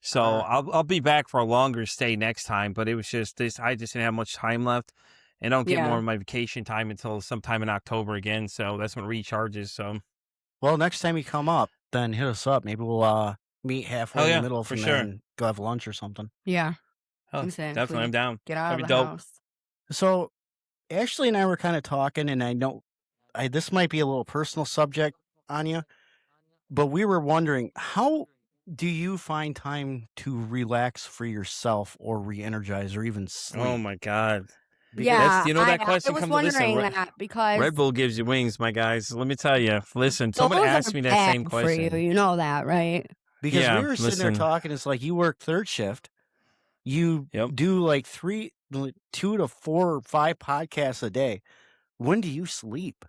So I'll be back for a longer stay next time, but it was just this. I just didn't have much time left, and I don't get more Yeah. of my vacation time until sometime in October again. So that's when it recharges. So Well, next time you come up, then hit us up. Maybe we'll meet halfway in the middle for from sure. there and go have lunch or something. Yeah, Oh, exactly. definitely, I'm down. Get out That'd of be the dope. house. So Ashley and I were kind of talking, and I know this might be a little personal subject, Anya, but we were wondering, how do you find time to relax for yourself or re-energize or even sleep? Oh my God. Yeah, that I question was comes. Listen, wondering that because Red Bull gives you wings, my guys. Let me tell you. Listen, someone those asked are me that bad same for you. question. You know that, right? Because we Yeah, were sitting there listen. talking, it's like you work third shift, you Yep. do like 2 to 4 or 5 podcasts a day. When do you sleep?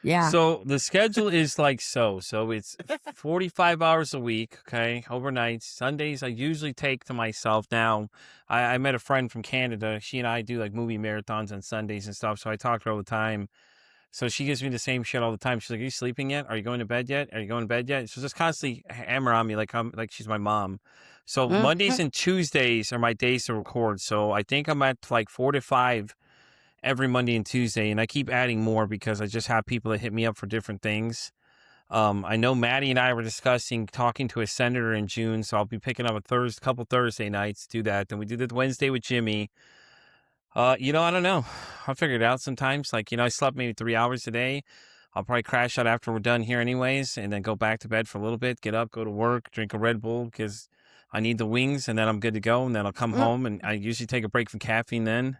Yeah. So the schedule is like so. So it's 45 hours a week, okay, overnight. Sundays I usually take to myself. Now, I met a friend from Canada. She and I do like movie marathons on Sundays and stuff. So I talk to her all the time. So she gives me the same shit all the time. She's like, "Are you sleeping yet? Are you going to bed yet? Are you going to bed yet?" She's just constantly hammer on me like she's my mom. So Mondays and Tuesdays are my days to record. So I think I'm at like 4 to 5 every Monday and Tuesday, and I keep adding more because I just have people that hit me up for different things. I know Maddie and I were talking to a senator in June, so I'll be picking up a couple Thursday nights to do that. Then we do the Wednesday with Jimmy. I don't know. I'll figure it out sometimes. Like, I slept maybe 3 hours a day. I'll probably crash out after we're done here anyways, and then go back to bed for a little bit, get up, go to work, drink a Red Bull because I need the wings, and then I'm good to go. And then I'll come home, and I usually take a break from caffeine then.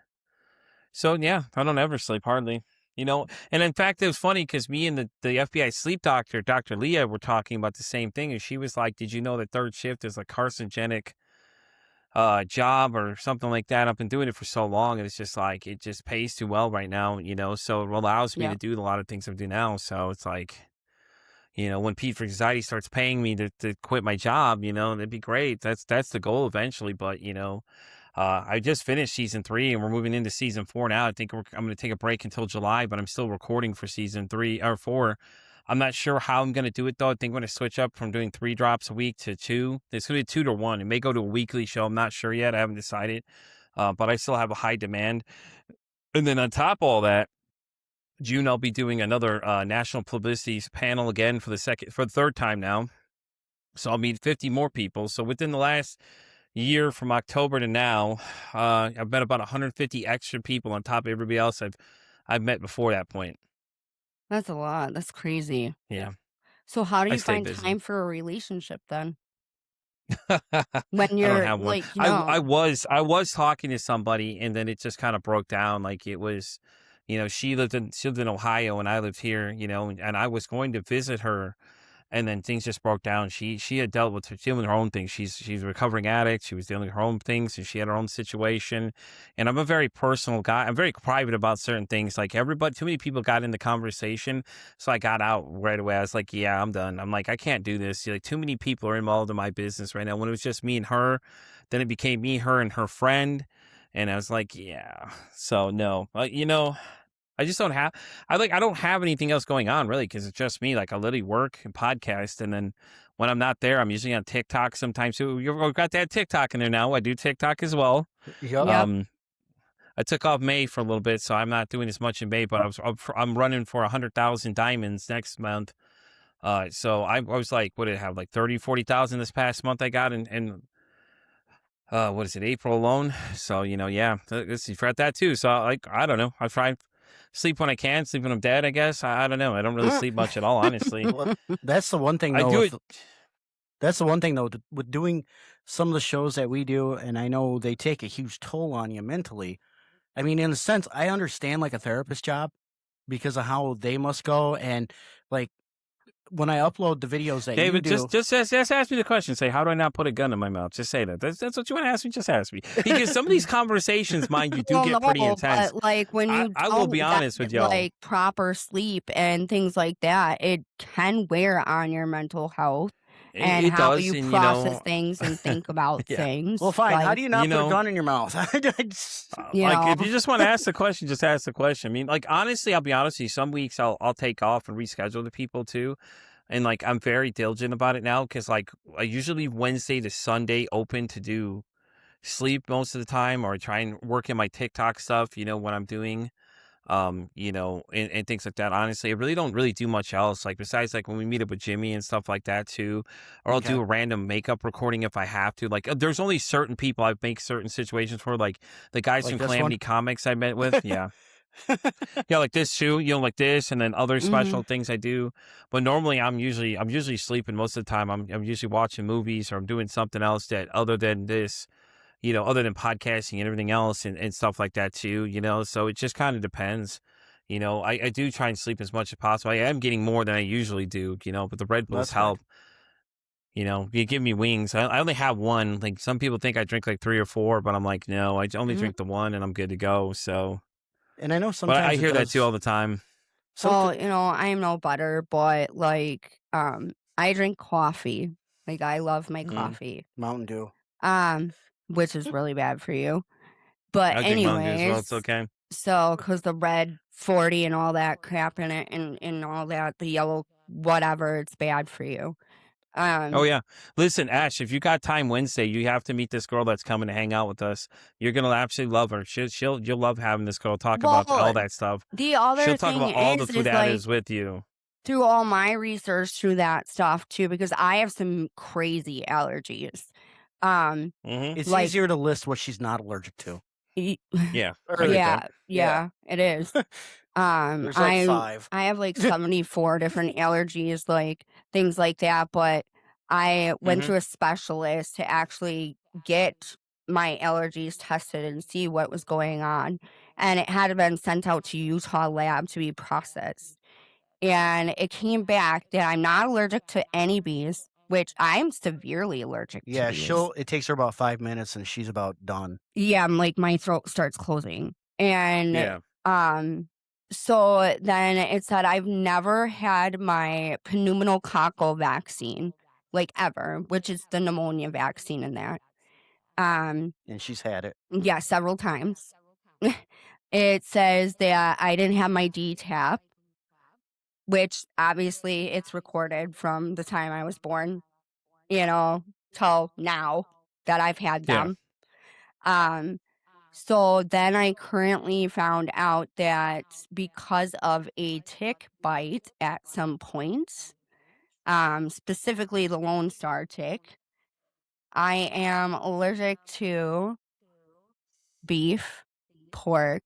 So, yeah, I don't ever sleep hardly, And in fact, it was funny because me and the FBI sleep doctor, Dr. Leah, were talking about the same thing. And she was like, did you know that third shift is a carcinogenic job or something like that? I've been doing it for so long. And it's just like, it just pays too well right now, So it allows me Yeah. to do a lot of things I do now. So it's like, when Pete for Anxiety starts paying me to quit my job, that'd be great. That's the goal eventually. But, I just finished season 3 and we're moving into season 4 now. I think I'm going to take a break until July, but I'm still recording for season 3 or 4. I'm not sure how I'm going to do it though. I think I'm going to switch up from doing 3 drops a week to 2. It's going to be 2 to 1. It may go to a weekly show. I'm not sure yet. I haven't decided, but I still have a high demand. And then on top of all that, June, I'll be doing another national publicity panel again for the third time now. So I'll meet 50 more people. So within the last year from October to now, I've met about 150 extra people on top of everybody else I've met before that point. That's a lot. That's crazy. Yeah. So how do I you stay find busy. time for a relationship then? I When don't you're have one. like, I was talking to somebody and then it just kind of broke down. Like it was she lived in Ohio and I lived here, and I was going to visit her, and then things just broke down. She had dealing with her own things. She's a recovering addict. She was dealing with her own things, and she had her own situation. And I'm a very personal guy. I'm very private about certain things. Like everybody, too many people got in the conversation, so I got out right away. I was like, yeah, I'm done. I'm like, I can't do this. Like too many people are involved in my business right now. When it was just me and her, then it became me, her, and her friend. And I was like, yeah. So no, I just don't have. I don't have anything else going on really because it's just me. Like I literally work and podcast, and then when I'm not there, I'm usually on TikTok sometimes. So you've got that TikTok in there now. I do TikTok as well. Yep. Yep. I took off May for a little bit, so I'm not doing as much in May. But I'm running for 100,000 diamonds next month. So I was like, what did it have? Like 30, 40,000 this past month I got in what is it, April alone? So, yeah, let's see, for that too. So I don't know. I try sleep when I can, sleep when I'm dead, I guess. I don't know. I don't really sleep much at all, honestly. Well, that's the one thing I though. do it. That's the one thing though with doing some of the shows that we do, and I know they take a huge toll on you mentally. I mean, in a sense, I understand like a therapist job because of how they must go, and like when I upload the videos that David, you do, just ask me the question. Say, how do I not put a gun in my mouth? Just say that. That's what you want to ask me. Just ask me. Because some of these conversations, mind you, do Well, get pretty no, intense. but like when you I will be don't honest with get y'all. like proper sleep and things like that, it can wear on your mental health and It how does, you and process things and think about yeah. things. well, fine. How Like, do you not You put a know, gun in your mouth? you like if know, you just want to ask the question, just ask the question. I mean, like honestly, I'll be honest with you. Some weeks I'll take off and reschedule the people too. And like I'm very diligent about it now because like I usually leave Wednesday to Sunday open to do sleep most of the time, or try and work in my TikTok stuff, when I'm doing and things like that. Honestly, I really don't really do much else. Like besides like when we meet up with Jimmy and stuff like that too, or I'll Okay. do a random makeup recording if I have to. Like there's only certain people I make certain situations for, like the guys Like from this one? Calamity Comics I met with. Yeah. Yeah, like this too, like this, and then other special things I do. But normally I'm usually sleeping most of the time. I'm usually watching movies, or I'm doing something else that other than this, other than podcasting and everything else and stuff like that too, so it just kind of depends. I do try and sleep as much as possible. I am getting more than I usually do, but the Red Bulls That's good. help. You give me wings. I only have one. Like some people think I drink like 3 or 4, but I'm like, no, I only drink the one and I'm good to go. So, And I know but sometimes I it hear that too all does. the time. well, Something I am no better, but like, I drink coffee. Like I love my coffee. Mountain Dew. Which is really bad for you. But I drink Mountain Dew as well. It's anyways, okay. so because the red 40 and all that crap in it and all that, the yellow whatever, it's bad for you. Oh yeah. Listen, Ash, if you got time Wednesday, you have to meet this girl that's coming to hang out with us. You're gonna absolutely love her. You'll love having this girl talk about all Well, that stuff. the other She'll talk thing about all the is food like additives with you. through all my research through that stuff too, because I have some crazy allergies. Mm-hmm. It's Like easier to list what she's not allergic to. y- Yeah. Or- I get yeah, that. yeah, it is. There's like 5. I have like 74 different allergies, like things like that. But I went Mm-hmm. to a specialist to actually get my allergies tested and see what was going on. And it had been sent out to Utah lab to be processed. And it came back that I'm not allergic to any bees, which I'm severely allergic to Yeah, bees. it takes her about 5 minutes and she's about done. Yeah, I'm like my throat starts closing. And Yeah. so then it said I've never had my pneumococcal vaccine, like ever, which is the pneumonia vaccine in that. And she's had it. Yeah, several times. It says that I didn't have my DTaP, which obviously it's recorded from the time I was born, till now that I've had Yeah. them. So then I currently found out that because of a tick bite at some point, specifically the Lone Star tick, I am allergic to beef, pork,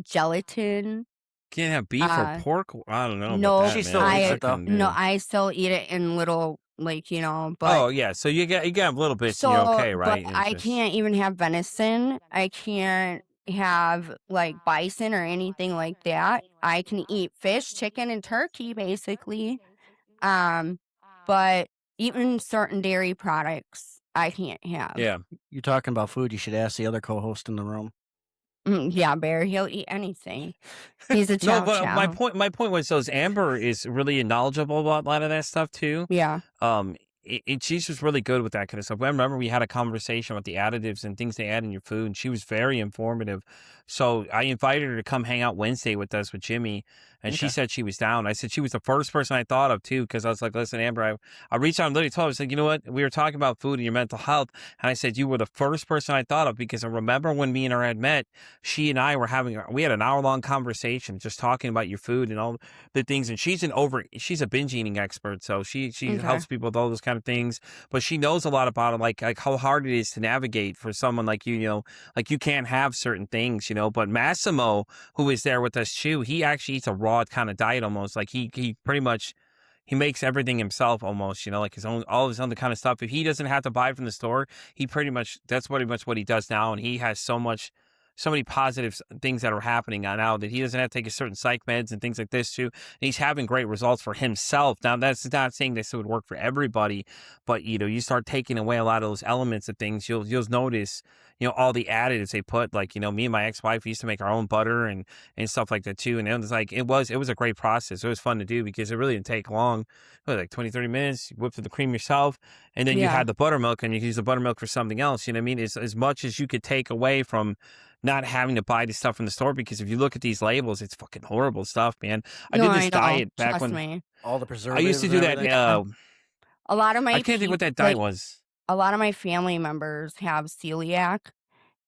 gelatin. Can't have beef or pork. I don't know No, about that, She man. still I eats it, though. couldn't do no, it. I still eat it in little, but Oh yeah, so you got a little bit, and you're okay, right? but It's I just- can't even have venison. I can't have like bison or anything like that. I can eat fish, chicken, and turkey basically. Um, but even certain dairy products I can't have. Yeah. You're talking about food. You should ask the other co-host in the room. Yeah, Bear, he'll eat anything. He's a No, chow but my chow. point was, so Amber is really knowledgeable about a lot of that stuff too. Yeah. She's just really good with that kind of stuff. I remember we had a conversation about the additives and things they add in your food, and she was very informative. So I invited her to come hang out Wednesday with us with Jimmy, and she Okay. said she was down. I said she was the first person I thought of too, because I was like, listen, Amber, I reached out and literally told her, I was like, you know what? We were talking about food and your mental health, and I said you were the first person I thought of because I remember when me and her had met, she and I were we had an hour-long conversation just talking about your food and all the things, and she's a binge eating expert, so she Okay. helps people with all those kind of things, but she knows a lot about it, like how hard it is to navigate for someone like you, like you can't have certain things, but Massimo, who is there with us too, he actually eats a raw kind of diet almost, like he pretty much he makes everything himself almost, like his own, all his other kind of stuff. If he doesn't have to buy it from the store, he pretty much, that's pretty much what he does now. And he has so many positive things that are happening now that he doesn't have to take a certain psych meds and things like this too. And he's having great results for himself. Now, that's not saying this would work for everybody, but you start taking away a lot of those elements of things, you'll notice, all the additives they put, like, me and my ex-wife used to make our own butter and stuff like that too. And it was like, it was a great process. It was fun to do because it really didn't take long. It was like 20-30 minutes. You whipped the cream yourself, and then you Yeah. had the buttermilk, and you could use the buttermilk for something else. You know what I mean? It's as much as you could take away from not having to buy the stuff from the store, because if you look at these labels, it's fucking horrible stuff, man. I No, did I this know. diet back Trust when me. All the I used preservatives to and do that. everything. Yeah. A lot of I my can't think what people, that diet like was. a lot of my family members have celiac.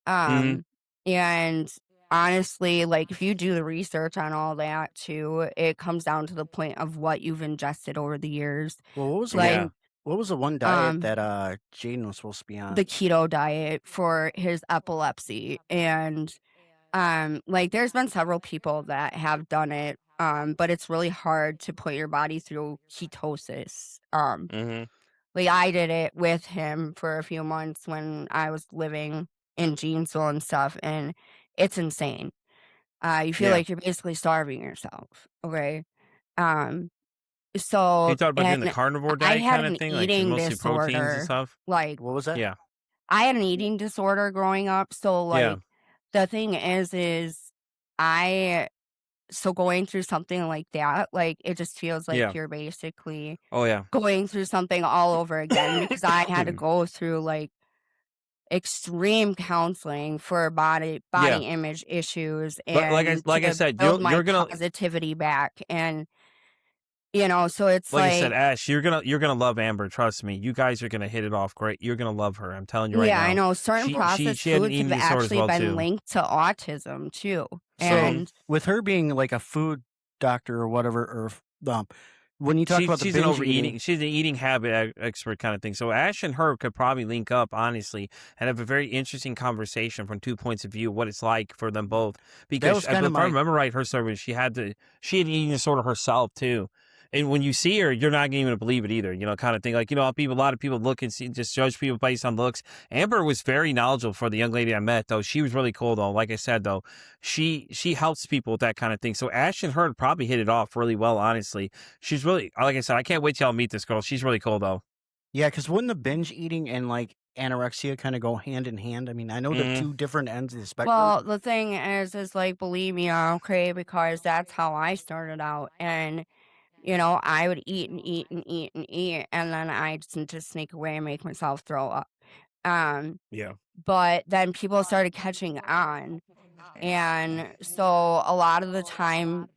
Hmm. Um, and honestly, like if you do the research on all that too, it comes down to the point of what you've ingested over the years. Well, Like, Yeah. what was the one diet um, that Jaden was supposed to be on? the keto diet for his epilepsy. And like there's been several people that have done it. But it's really hard to put your body through ketosis. Hmm. Like I did it with him for a few months when I was living in Jeansville and stuff, and it's insane. You feel Yeah. like you're basically starving yourself. Okay. Um, You so thought about doing the and carnivore I diet had kind of an thing, like eating mostly proteins and disorder. stuff? Like What was that? Yeah. I had an eating disorder growing up. So Yeah. like the thing is I so going through something like that, like it just feels like Yeah. you're basically Oh, yeah. going through something all over again because I had to go through like extreme counseling for body Yeah. image issues But and like I to said, build my you're gonna positivity back. And so it's like I said, like, Ash, you're gonna love Amber. Trust me, you guys are gonna hit it off great. You're gonna love her. I'm telling you right yeah, I now. know certain processed She had an foods have eating disorder as actually well been too. linked to autism too. So Hmm. And with her being like a food doctor or whatever, or when you talk about the She's an binge overeating. eating, She's an eating habit expert kind of thing. So Ash and her could probably link up honestly and have a very interesting conversation from 2 points of view, what it's like for them both. that Because was kind of if I my remember right, her story was she had an eating disorder herself too. And when you see her, you're not going to believe it either, kind of thing. Like, how people, a lot of people look and see, just judge people based on looks. Amber was very knowledgeable for the young lady I met, though. She was really cool, though. Like I said, though, she helps people with that kind of thing. So Ash and her probably hit it off really well, honestly. She's really, like I said, I can't wait till I meet this girl. She's really cool, though. yeah, because wouldn't the binge eating and like anorexia kind of go hand in hand? I mean, I know they're Hmm. two different ends of the spectrum. well, the thing is like bulimia, okay, because that's how I started out. And I would eat and eat and eat and eat, and then I just sneak away and make myself throw up. Um, Yeah. but then people started catching on. And so a lot of the time,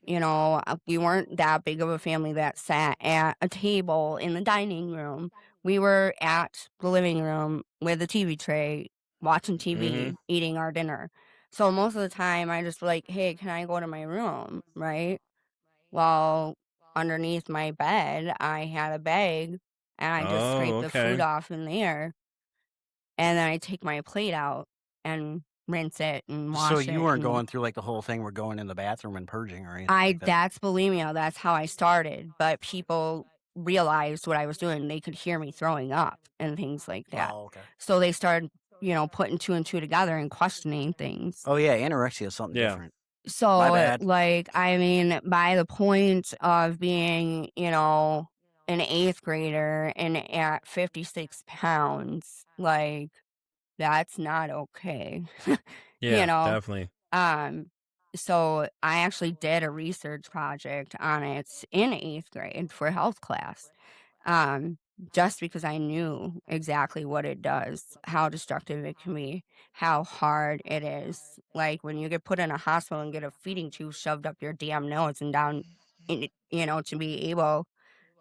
we weren't that big of a family that sat at a table in the dining room. We were at the living room with a TV tray, watching Hmm. TV, eating our dinner. So most of the time, I just like, hey, can I go to my room? Right? Well, underneath my bed, I had a bag and I just Oh, scrape the food okay. off in there. And then I take my plate out and rinse it and So wash you it. weren't And going through like the whole thing, we're going in the bathroom and purging or anything like that. that's bulimia. That's how I started. But people realized what I was doing. They could hear me throwing up and things like that. Oh, okay. So they started, putting two and two together and questioning things. Oh yeah, anorexia is something Yeah. different. My So, bad. like, I mean, by the point of being, an eighth grader and at 56 pounds, like, that's not okay. you Yeah, know? definitely. Um, so I actually did a research project on it in eighth grade for health class. Um, just because I knew exactly what it does, how destructive it can be, how hard it is. Like when you get put in a hospital and get a feeding tube shoved up your damn nose and down, to be able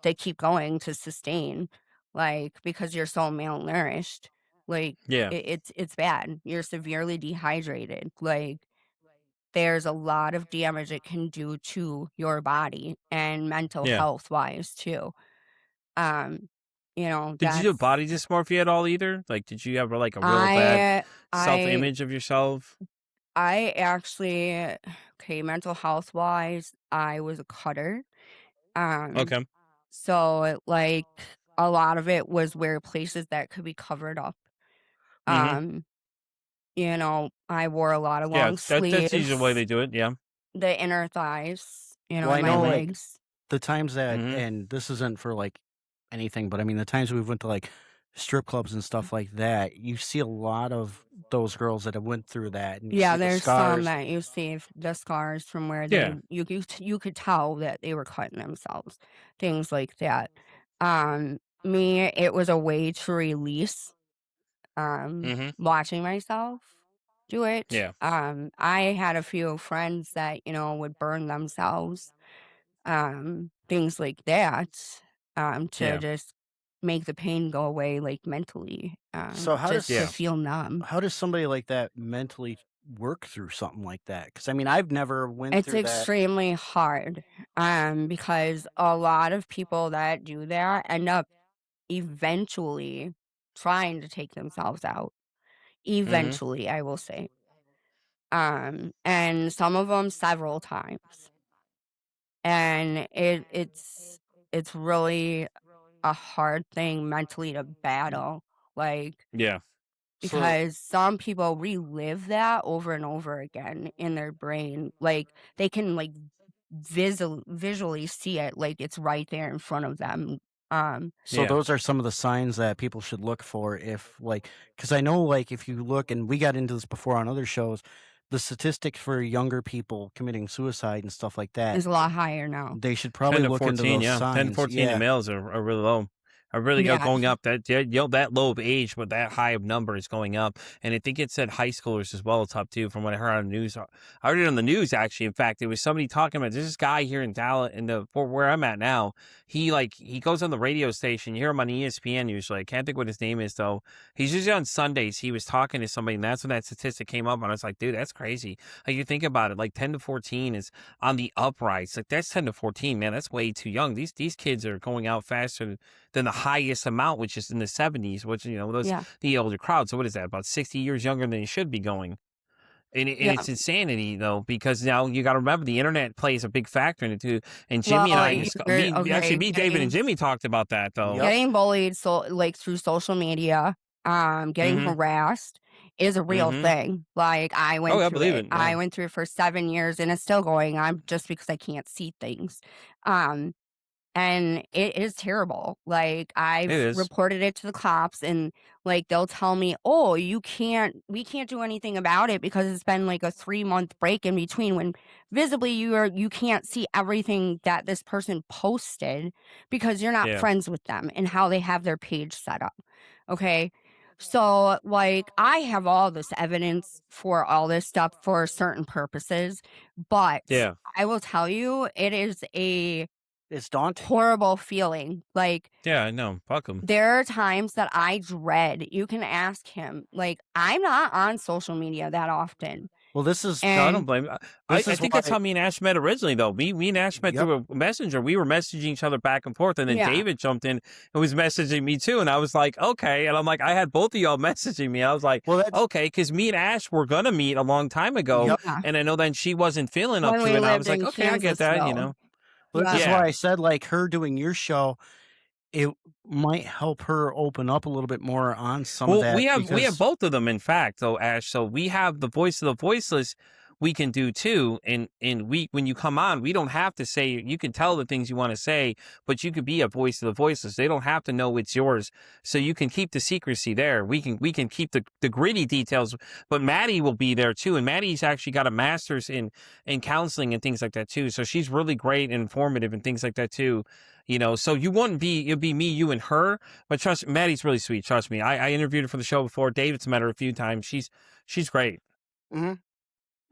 to keep going to sustain, like because you're so malnourished. Like Yeah. it's bad. You're severely dehydrated. Like there's a lot of damage it can do to your body and mental Yeah. health wise too. Um, Did you do that's body dysmorphia at all either? Like, did you have like a real bad I I self-image of yourself? I actually okay, mental health wise, I was a cutter. Um, Okay. so like a lot of it was where places that could be covered up. Mm-hmm. Um, I wore a lot of Yeah, long that's usually the way sleeves, they do it. Yeah. the inner thighs, Well, and I my know like legs. the times that, Mm-hmm. and this isn't for like anything, but I mean the times we went to like strip clubs and stuff like that, you see a lot of those girls that have went through that, and you Yeah, see the there's some scars. that you see the scars from where Yeah. you could tell that they were cutting themselves, things like that. Me, it was a way to release Mm-hmm. watching myself do it. Yeah. I had a few friends that, would burn themselves, things like that, to Yeah. just make the pain go away like mentally, So just to Yeah. feel numb. how does somebody like that mentally work through something like that? Because I mean I've never went It's through that. extremely hard, because a lot of people that do that end up eventually trying to take themselves out. Mm-hmm. Eventually, I will say. And some of them several times. And it's really a hard thing mentally to battle. Like Yeah. So because some people relive that over and over again in their brain. Like they can like visually see it like it's right there in front of them. so Yeah. those are some of the signs that people should look for if like, because I know like if you look, and we got into this before on other shows, the statistics for younger people committing suicide and stuff like that, is a lot higher now. they should 10 probably to look into 14, those yeah. 10 to signs. 14 in Yeah. males are really low. Are really Yeah. going up. That low of age, but that high of number is going up. And I think it said high schoolers as well, top two, from what I heard on the news. I heard it on the news, actually. In fact, it was somebody talking about there's this guy here in Dallas, for where I'm at now. He goes on the radio station. You hear him on ESPN usually. I can't think what his name is, though. He's usually on Sundays. He was talking to somebody, and that's when that statistic came up. And I was like, dude, that's crazy. Like, you think about it, like 10 to 14 is on the uprise. Like, that's 10 to 14, man. That's way too young. These kids are going out faster than the highest amount, which is in the 70s, which, those Yeah. the older crowd. So what is that? About 60 years younger than they should be going. And Yeah. it's insanity, though, because now you got to remember the internet plays a big factor in it, too. And Jimmy and Well, I, okay, David and Jimmy talked about that, though. Yep. getting bullied like through social media, getting Mm-hmm. harassed is a real Mm-hmm. thing. Like I Oh, went I through believe it. it. I Yeah. went through it for 7 years and it's still going on just because I can't see things. Um And it is terrible. Like, It I've is. reported it to the cops and, like, they'll tell me, "Oh, we can't do anything about it because it's been, like, a 3-month break in between," when visibly you can't see everything that this person posted because you're not Yeah. friends with them and how they have their page set up, okay? So, like, I have all this evidence for all this stuff for certain purposes, but Yeah. I will tell you, it is a It's daunting. horrible feeling. Like, Yeah, I know. Fuck them. there are times that I dread. You can ask him. Like, I'm not on social media that often. Well, this is No, I don't And blame. I this is think why. that's how me and Ash met originally, though. Me and Ash met Yep. through a messenger. We were messaging each other back and forth, and then yeah, David jumped in and was messaging me too. And I was like, okay. And I'm like, I had both of y'all messaging me. I was like, Well, that's okay, because me and Ash were gonna meet a long time ago, yep. yeah. and I know then she wasn't feeling up When to we it. And I lived was like, in okay, I get that, Kansasville. Well, this is Yeah. Yeah, why I said like her doing your show. it might help her open up a little bit more on some of Well, that we have because both of them, in fact, though, Ash. So we have the voice of the voiceless we can do too. And we when you come on, we don't have to say you can tell the things you want to say, but you could be a voice of the voiceless. They don't have to know it's yours. So you can keep the secrecy there. We can keep the gritty details, but Maddie will be there too. And Maddie's actually got a master's in counseling and things like that too. So she's really great and informative and things like that too. So you wouldn't be it'd be me, you, and her. But trust, Maddie's really sweet. Trust me. I interviewed her for the show before. David's met her a few times. She's great. Mhm.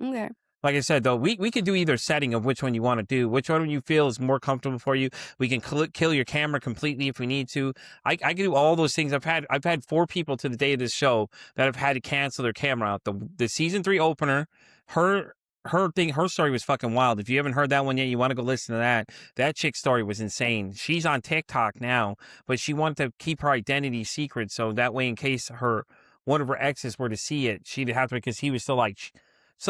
Okay. Like I said, though, we can do either setting of which one you want to do, which one you feel is more comfortable for you. We can kill your camera completely if we need to. I can do all those things. I've had 4 people to the day of this show that have had to cancel their camera out. The season 3 opener, her her story was fucking wild. If you haven't heard that one yet, you want to go listen to that. That chick's story was insane. She's on TikTok now, but she wanted to keep her identity secret, so that way, in case one of her exes were to see it, she'd have to, because he was still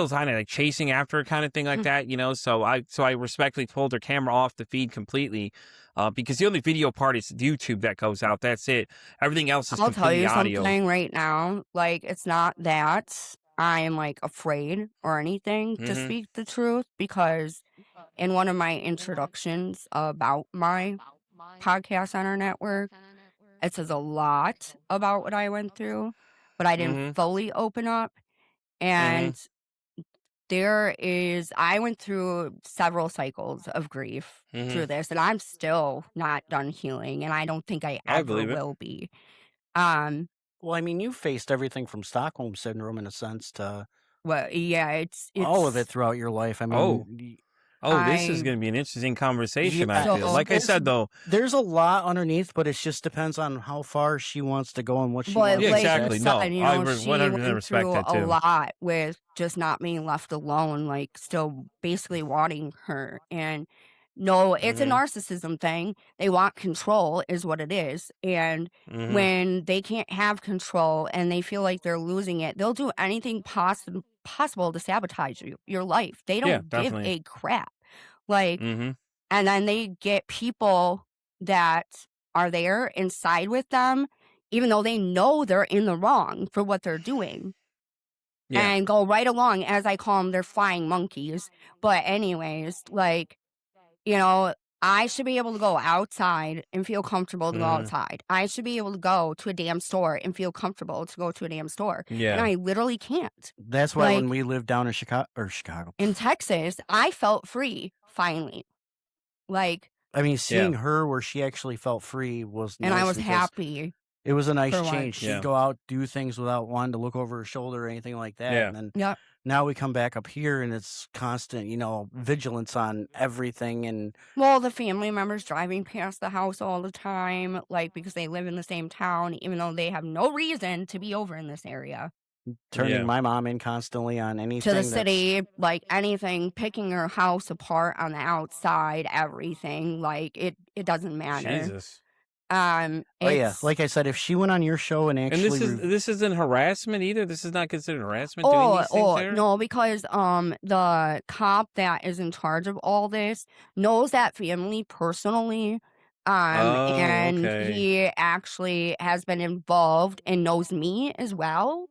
kind of like chasing after her, kind of thing like that. So I respectfully pulled her camera off the feed completely, because the only video part is YouTube that goes out. That's it. Everything else is I'll tell completely you audio. something right now. Like, it's not that I am like afraid or anything to Mm-hmm. speak the truth, because in one of my introductions about my podcast on our network, it says a lot about what I went through, but I didn't Mm-hmm. fully open up. Mm-hmm. And I went through several cycles of grief Mm-hmm. through this, and I'm still not done healing, and I don't think I I ever believe it. will be. Um, Well, I mean, you faced everything from Stockholm syndrome in a sense to well, yeah, all of it it's throughout your life. I Oh, mean, this is I going to be an interesting conversation, I yeah, feel. so Like I said, though. there's a lot underneath, but it just depends on how far she wants to go and what she But Yeah, wants to like you say. exactly. said, No, I she 100% went respect through that a too. lot with just not being left alone, like still basically wanting her. And no, it's a Mm-hmm. narcissism thing. They want control, is what it is. And Mm-hmm. when they can't have control and they feel like they're losing it, they'll do anything possible to sabotage your life. They Yeah, don't give definitely. a crap. Like, Mm-hmm. and then they get people that are there inside with them, even though they know they're in the wrong for what they're doing, Yeah. and go right along. As I call them, they're flying monkeys. But anyways, like, you know, I should be able to go outside and feel comfortable to go Mm-hmm. outside. I should be able to go to a damn store and feel comfortable to go to a damn store. And Yeah. I literally can't. That's why when Like, we lived down in Chicago, in Texas, I felt free finally. Like, I mean, Yeah. seeing her where she actually felt free was and I nice was because happy it was a nice for change. once. She'd Yeah. go out, do things without wanting to look over her shoulder or anything like that. Yeah. And then Yep. now we come back up here and it's constant, vigilance on everything and Well, the family members driving past the house all the time, like, because they live in the same town, even though they have no reason to be over in this area. turning Yeah. my mom in constantly on To the anything that's city, like anything, picking her house apart on the outside, everything, like it doesn't matter. Jesus. Oh yeah, It's like I said, if she went on your show and And actually this isn't harassment either. This is not considered harassment doing these things there. no, because the cop that is in charge of all this knows that family personally. Oh, And okay. he actually has been involved and knows me as well.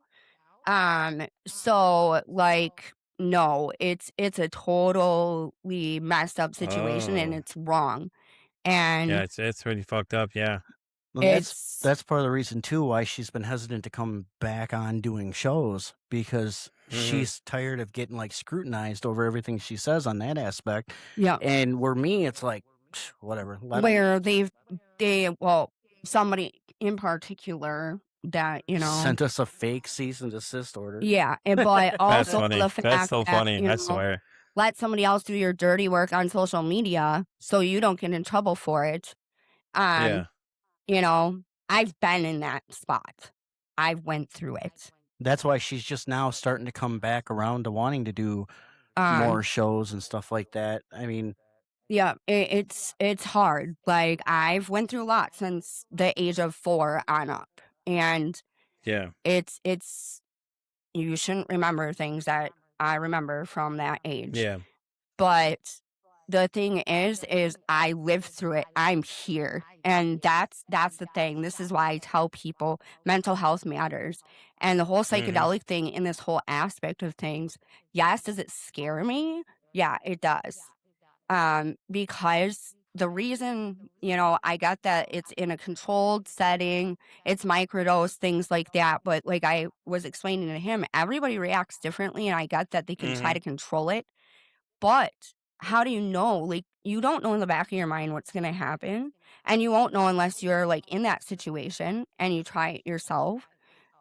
So like, no, it's a totally messed up situation, and Oh, it's wrong. yeah. And It's really fucked up. Yeah. well, it's that's part of the reason too why she's been hesitant to come back on doing shows because Mm-hmm. she's tired of getting like scrutinized over everything she says on that aspect. yeah, And where me, it's like whatever. where somebody in particular that Sent us a fake cease and desist order. yeah, but That's also funny. the That's fact so that funny. I swear. let somebody else do your dirty work on social media so you don't get in trouble for it. Yeah. I've been in that spot. I've went through it. That's why she's just now starting to come back around to wanting to do Um, more shows and stuff like that. I mean, yeah, it's hard. Like, I've went through a lot since the age of 4 on up, and Yeah. it's you shouldn't remember things that I remember from that age. Yeah. But the thing is I lived through it. I'm here. And that's the thing. This is why I tell people mental health matters. And the whole Mhm. psychedelic thing in this whole aspect of things, yes, does it scare me? Yeah, it does. Because the reason, I get that it's in a controlled setting, it's microdose, things like that. But like I was explaining to him, everybody reacts differently. And I get that they can try Mhm. to control it. But how do you know? Like, you don't know in the back of your mind what's going to happen. And you won't know unless you're like in that situation and you try it yourself.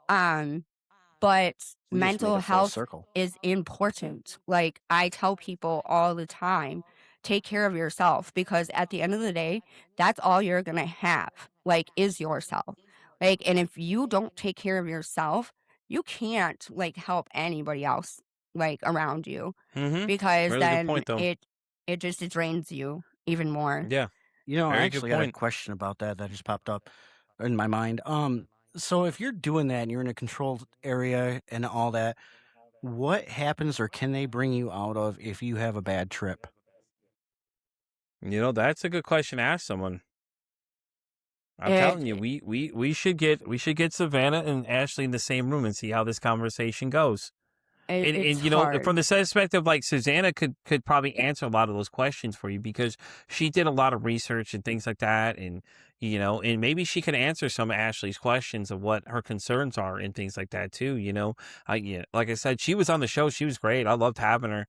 Um, but We just made mental it full health circle. is important. Like, I tell people all the time, take care of yourself because at the end of the day, that's all you're going to have, like, is yourself. Like, and if you don't take care of yourself, you can't like help anybody else like around you Mhm. because Really good then point, though. it just it drains you even more. Yeah. I Very good actually had a point. question about that just popped up in my mind. So if you're doing that and you're in a controlled area and all that, what happens or can they bring you out of if you have a bad trip? That's a good question to ask someone. I'm telling you, It we should get Savannah and Ashley in the same room and see how this conversation goes. it's And from hard. the aspect of like Susanna could probably answer a lot of those questions for you because she did a lot of research and things like that, and maybe she could answer some of Ashley's questions of what her concerns are and things like that too. Yeah, like I said, she was on the show. She was great. I loved having her.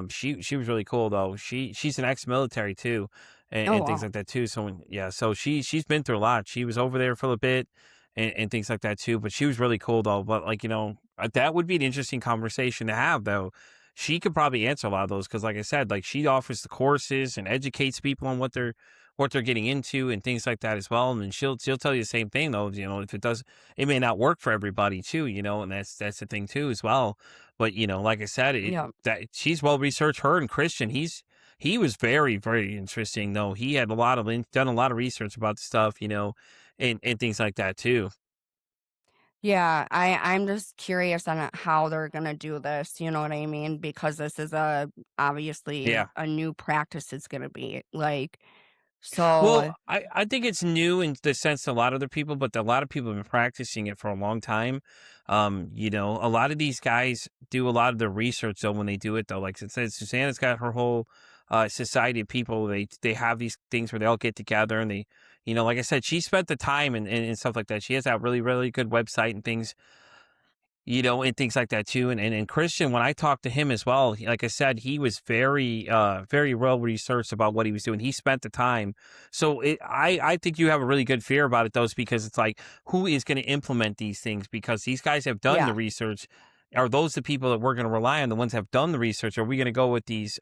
She was really cool though. She's an ex-military too, and, Oh and things wow. like that too. So she's been through a lot. She was over there for a bit and things like that too. But she was really cool though. But like that would be an interesting conversation to have though. She could probably answer a lot of those because, like I said, like she offers the courses and educates people on what they're getting into and things like that as well. And then she'll tell you the same thing though. If it does, it may not work for everybody too. And that's the thing too as well. But like I said, Yeah. that she's well researched. Her and Christian, he was very very interesting though. He had done a lot of research about the stuff. And things like that too. Yeah, I'm just curious on how they're gonna do this, you know what I mean? Because this is obviously Yeah. a new practice it's gonna be. Like, Well, so I think it's new in the sense to a lot of other people, but a lot of people have been practicing it for a long time. A lot of these guys do a lot of the research though when they do it though. Like I said, Susanna's got her whole society of people. They have these things where they all get together and like I said, she spent the time and stuff like that. She has that really, really good website and things and things like that too. And Christian, when I talked to him as well, like I said, he was very, very well researched about what he was doing. He spent the time. So I think you have a really good fear about it, though, is because it's like, who is going to implement these things? Because these guys have done the yeah. research. Are those the people that we're going to rely on, the ones that have done the research? Are we going to go with these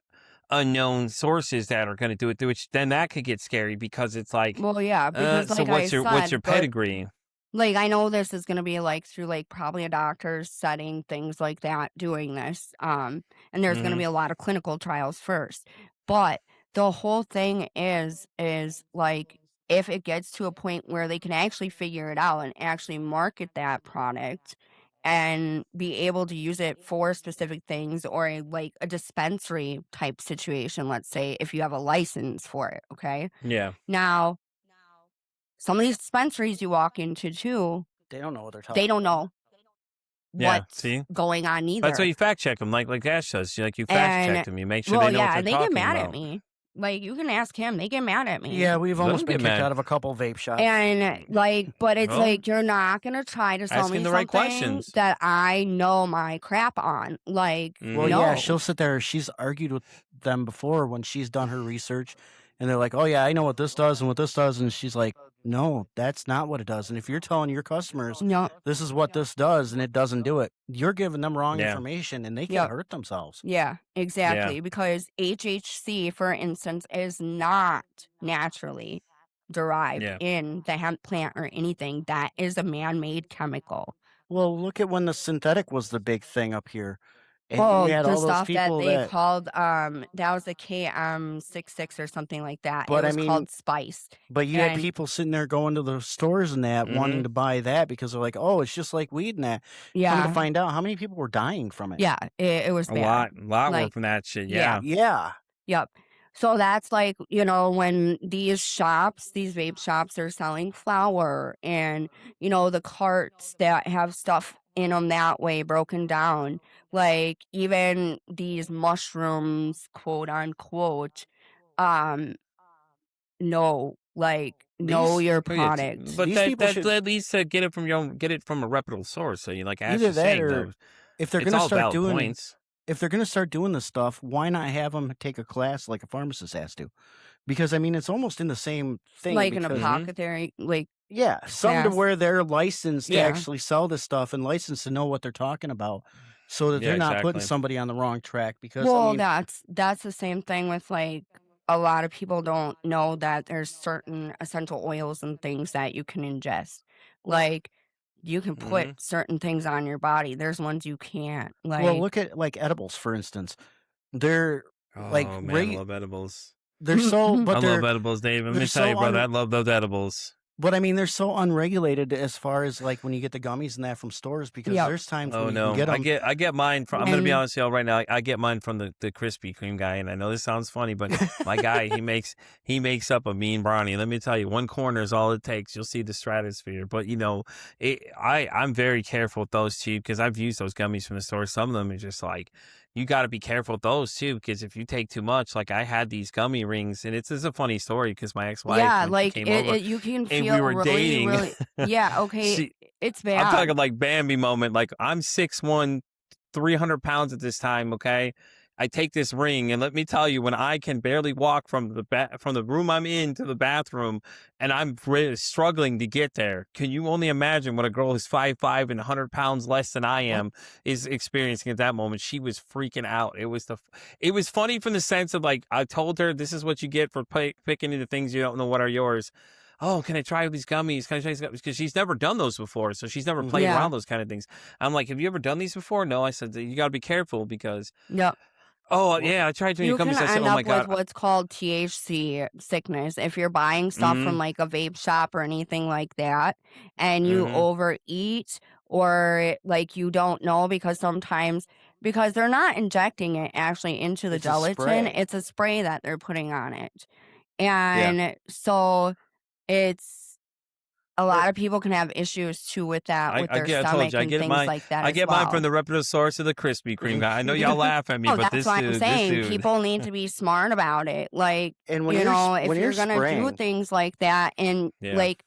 unknown sources that are going to do it? Which then that could get scary because it's like, Well, yeah, because so like I what's your said, but pedigree? like, I know this is gonna be, like, through, like, probably a doctor's setting, things like that, doing this, and there's gonna Hmm. be a lot of clinical trials first, but the whole thing is, like, if it gets to a point where they can actually figure it out and actually market that product and be able to use it for specific things or like, a dispensary type situation, let's say, if you have a license for it, okay? Yeah. Now, some of these dispensaries you walk into too, They don't know what they're they talking don't about. know Yeah. what's See? going on That's why either. you fact check them, like Ash does. You fact check And them. You make sure they well, know what yeah, they're and they get talking mad at about. me. Like, you can ask him, they get mad at me. Yeah, we've Let almost them been get kicked mad. out of a couple vape shops. And like, but it's Well, like you're not gonna try to sell asking me the right something questions. that I know my crap on. Like, Well, Hmm. yeah, no. she'll sit there. She's argued with them before when she's done her research, and they're like, "Oh yeah, I know what this does and what this does," and she's like, "No, that's not what it does." And if you're telling your customers No. this is what this does and it doesn't do it, you're giving them wrong Yeah. information, and they can Yep. hurt themselves. Yeah, Yeah. exactly. Because HHC, for instance, is not naturally derived Yeah. in the hemp plant or anything. That is a man made chemical. Well, look at when the synthetic was the big thing up here, and you Oh, had the all those stuff that people they that. called, that was the KM66 or something like that. It But I was mean, called Spice. but you had And people sitting there going to the stores and that Hmm. wanting to buy that because they're like, "Oh, it's just like weed and that." Coming to yeah, find out, how many people were dying from it? yeah, it was A bad. lot were Like, from that shit. yeah, Yeah. Yeah. yep. So that's like, when these shops, these vape shops are selling flour and, the carts that have stuff in them that way broken down, like even these mushrooms, quote unquote, um, know These your Oh, yeah, product. but these that people that should at least get it from your own, get it from a reputable source. So, like Ash either is that saying, or though, if they're it's gonna all start valid doing points. if they're gonna start doing this stuff, why not have them take a class like a pharmacist has to? Because I mean, it's almost in the same thing. Like an Because Hmm. apothecary, like yeah, something to class. where they're licensed to Yeah. actually sell this stuff and licensed to know what they're talking about, so that Yeah, they're not putting exactly. somebody on the wrong track. Because I Well, mean, that's the same thing with like a lot of people don't know that there's certain essential oils and things that you can ingest. Like you can put Hmm. certain things on your body. There's ones you can't. well, Like look at like edibles for instance. They're like Oh man, I love edibles. they're so, I but love edibles, Dave. Let they're me tell you, so brother, I love those edibles. But I mean, they're so unregulated as far as like when you get the gummies and that from stores, because Yep. there's times Oh when you can no, get them. I get mine from. I'm gonna be And honest with you right now. I get mine from the Krispy Kreme guy, and I know this sounds funny, but my guy he makes up a mean brownie. Let me tell you, one corner is all it takes. You'll see the stratosphere. But I'm very careful with those too because I've used those gummies from the store. Some of them are just like you got to be careful with those too because if you take too much, like I had these gummy rings, and it's a funny story because my ex-wife yeah, when she like came over you can and we feel were really, dating. really yeah, okay. she It's I'm bad. talking like Bambi moment. Like I'm 6'1", 300 pounds at this time. Okay. I take this ring and let me tell you, when I can barely walk from from the room I'm in to the bathroom and I'm really struggling to get there. Can you only imagine what a girl who's 5'5" and 100 pounds less than I Well, am is experiencing at that moment? She was freaking out. It was funny from the sense of like, I told her, this is what you get for picking into things you don't know what are yours. Oh, can I try these gummies? Can I try these gummies? Because she's never done those before. So she's never played Yeah. around those kind of things. I'm like, have you ever done these before? No. I said, you got to be careful because, Yep. oh, well, yeah, I tried doing You can gummies. I said, end oh my up God. with what's called THC sickness if you're buying stuff from Mm like a vape shop or anything like that and hmm. you Mm hmm. overeat or like you don't know because they're not injecting it actually into the it's a gelatin, spray. it's a spray that they're putting on it. Yeah. And so it's a It, lot of people can have issues too with that with their I told stomach you, and things like that I as get mine from well. the reputable source of the Krispy Kreme guy. I know y'all laugh at me, Oh, but that's why I'm this saying dude, people need to be smart about it. Like, and when you're if when you're you're gonna do spraying, things like that, and yeah, like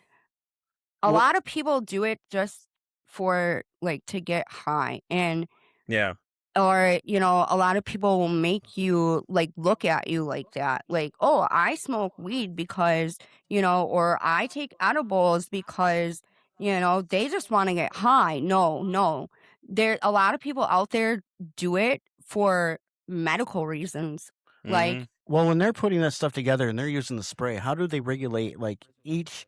a what lot of people do it just for like to get high, and yeah, or a lot of people will make you like look at you like that, like, oh, I smoke weed because or I take edibles because they just want to get high. No, no, there a lot of people out there do it for medical reasons, mm like well, when they're putting that stuff together and they're using the spray, how do they regulate like each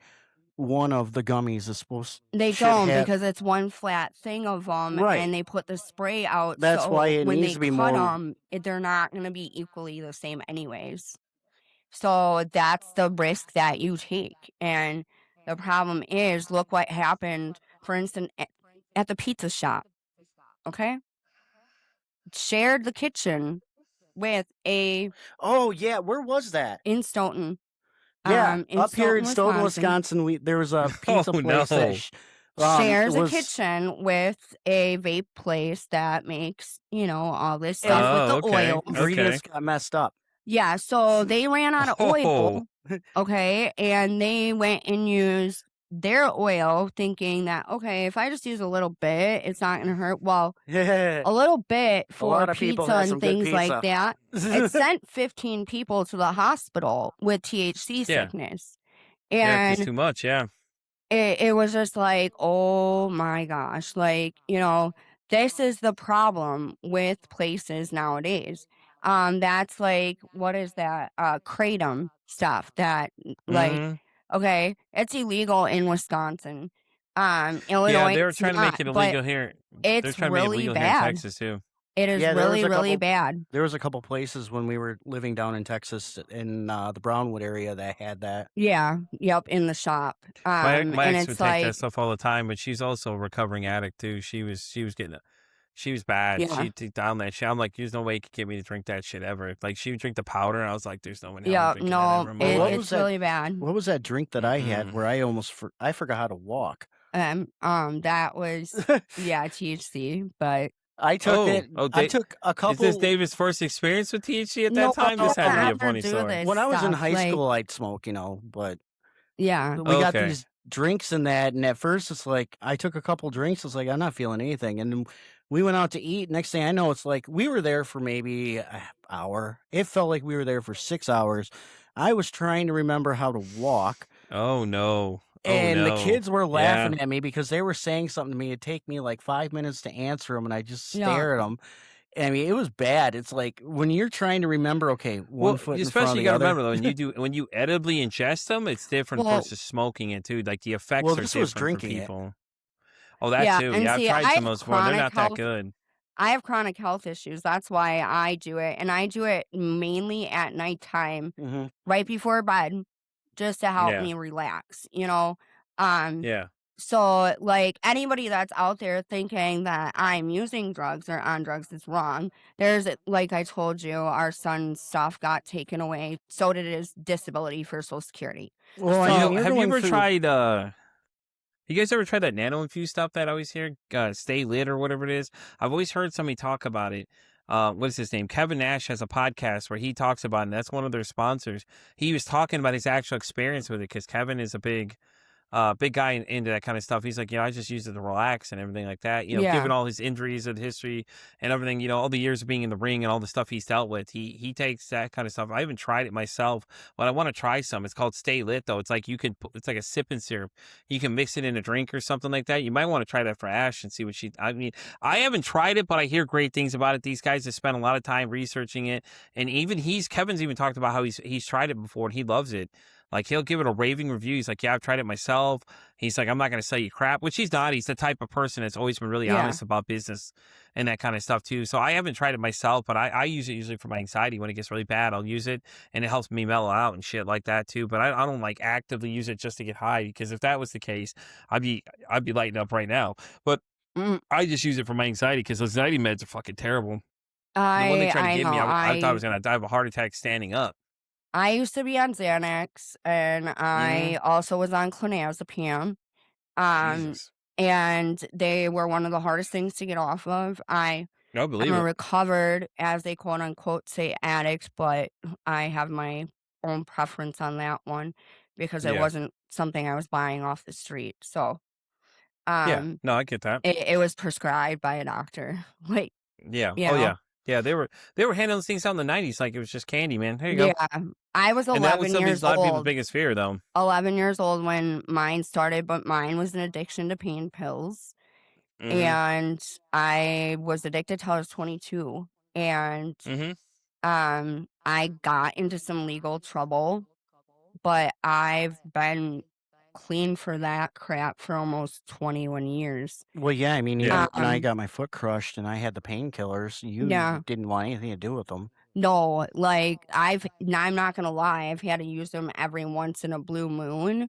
one of the gummies is supposed they should don't, have? because it's one flat thing of them Right. and they put the spray out, That's why so it when needs they to be cut more. them they're not going to be equally the same anyways. So that's the risk that you take. And the problem is, look what happened, for instance, at the pizza shop, okay? Shared the kitchen with Oh yeah, where was that? in Stoughton, Yeah, in up here in Stoughton, Stoughton, Wisconsin, Wisconsin, there was a Oh pizza place that no. it shares a was kitchen with a vape place that makes, all this and stuff with Oh, the okay, oils. okay. ingredients got messed up. Yeah, so they ran out of Oh, oil. Okay, and they went and used their oil thinking that, okay, if I just use a little bit, it's not going to hurt. Well, Yeah, a little bit a for lot of people pizza had and some good things like pizza. that. It sent 15 people to the hospital with THC yeah, sickness. yeah. If it's And too much, yeah. it was just like, oh my gosh, like, this is the problem with places nowadays. That's like, what is that? Kratom stuff that like, Mm-hmm. okay, it's illegal in Wisconsin. Yeah, Illinois, they were it's trying to make not, it but illegal here. They're it's trying to make it really legal here in bad. Texas too. It is Yeah, really, really bad. there was a couple places when we were living down in Texas in the Brownwood area that had that. Yeah, yep, in the shop. My And ex would it's take that like, stuff all the time, but she's also a recovering addict too. She was getting She was bad. Yeah. She took down that shit. I'm like, there's no way you could get me to drink that shit ever. Like, she would drink the powder, and I was like, there's no way in hell I'm Yeah, drinking that no, ever in my Well, what life. was it's that? really bad. What was that drink that I had Mm-mm. where I almost I forgot how to walk? That was THC, but I took it. Oh, I took a is this couple. David's first experience with THC at no that time? one This to had to be a ever funny do story. this When I was in stuff. high Like, school, I'd smoke, but yeah, we got Okay. these drinks and that, and at first it's like I took a couple drinks. It's like I'm not feeling anything, and then we went out to eat. Next thing I know, it's like we were there for maybe an hour. It felt like we were there for 6 hours. I was trying to remember how to walk. Oh no. Oh And the no. kids were Yeah. laughing at me because they were saying something to me. It'd take me like 5 minutes to answer them, and I just yeah, stare at them. I mean, it was bad. It's like when you're trying to remember, okay, one Well, foot in front of especially you the gotta other. remember though, when you edibly ingest them, it's different well, versus smoking it too. Like the effects Well, are this was different for drinking it. people. Oh, that yeah, too. and Yeah, I've see, tried I some of have those before. They're chronic not that health. good. I have chronic health issues. That's why I do it, and I do it mainly at nighttime, Hmm right before bed, just to help Yeah. me relax. Um, Yeah. So, like, anybody that's out there thinking that I'm using drugs or on drugs is wrong. Like I told you, our son's stuff got taken away. So did his disability for Social Security. Well, I You mean, So, know, you're have you going ever through. tried you guys ever tried that nano infused stuff that I always hear? Stay lit or whatever it is. I've always heard somebody talk about it. What is his name? Kevin Nash has a podcast where he talks about it, and that's one of their sponsors. He was talking about his actual experience with it because Kevin is a big guy into that kind of stuff. He's like, I just use it to relax and everything like that. yeah. Given all his injuries and history and everything, all the years of being in the ring and all the stuff he's dealt with, he takes that kind of stuff. I haven't tried it myself, but I want to try some. It's called Stay Lit though. It's like it's like a sipping syrup. You can mix it in a drink or something like that. You might want to try that for Ash and see what I mean, I haven't tried it, but I hear great things about it. These guys have spent a lot of time researching it, and even Kevin's even talked about how he's tried it before and he loves it. Like, he'll give it a raving review. He's like, yeah, I've tried it myself. He's like, I'm not going to sell you crap, which he's not. He's the type of person that's always been really Yeah. honest about business and that kind of stuff, too. So I haven't tried it myself, but I use it usually for my anxiety. When it gets really bad, I'll use it, and it helps me mellow out and shit like that, too. But I don't, like, actively use it just to get high, because if that was the case, I'd be lighting up right now. But Mm, I just use it for my anxiety, because those anxiety meds are fucking terrible. The one they tried to I give know. me, I thought I was going to die of a heart attack standing up. I used to be on Xanax, and Mm-hmm. I also was on clonazepam. Jesus. And they were one of the hardest things to get off of. I believe I'm a it. recovered, as they quote unquote say, addict, but I have my own preference on that one because it Yeah. wasn't something I was buying off the street. So, Yeah. um, No, I get that. it was prescribed by a doctor. Like, Yeah. you Oh know, yeah. Yeah. They were handling these things out in the 90s like it was just candy, man. There you go. yeah. I was And that was 11 years a lot of people's old. biggest fear, though. 11 years old when mine started, but mine was an addiction to pain pills. Mm-hmm. And I was addicted till I was 22. And Mm-hmm. I got into some legal trouble, but I've been clean for that crap for almost 21 years. Well, yeah, I mean, Yeah. even when I Um, got my foot crushed and I had the painkillers, you yeah. didn't want anything to do with them. No, like I'm not gonna lie, I've had to use them every once in a blue moon.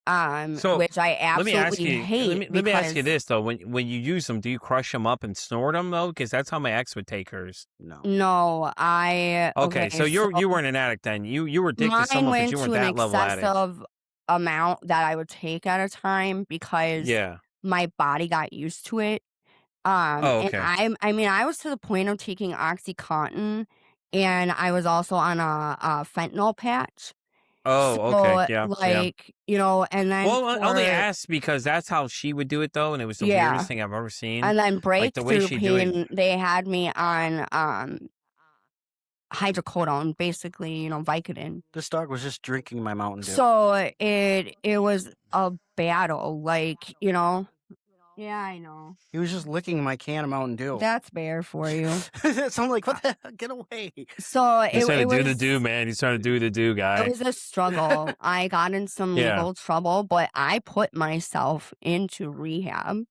So Which I let me ask absolutely you. hate Let me ask you because this though. When you use them, do you crush them up and snort them though? Because that's how my ex would take hers. No. no, Okay, so you weren't an addict then. You were addicted to mine someone, but went you to weren't an that level addict. excessive amount that I would take at a time because Yeah. my body got used to it. Oh, And okay. I mean, I was to the point of taking OxyContin, and I was also on a fentanyl patch. Oh, okay. So, Yeah. Yeah. like, and then Well, I only for asked because that's how she would do it though, and it was the yeah, weirdest thing I've ever seen. and then Like the way breakthrough she do it. pain, they had me on hydrocodone, basically, Vicodin. This dog was just drinking my Mountain Dew. So it was a battle, like, Yeah, I know. He was just licking my can of Mountain Dew. That's bear for you. So I'm like, what the hell? Get away. So He's trying it to do the was do, man. He's trying to do the do, it guy. was a struggle. I got in some Yeah. legal trouble, but I put myself into rehab.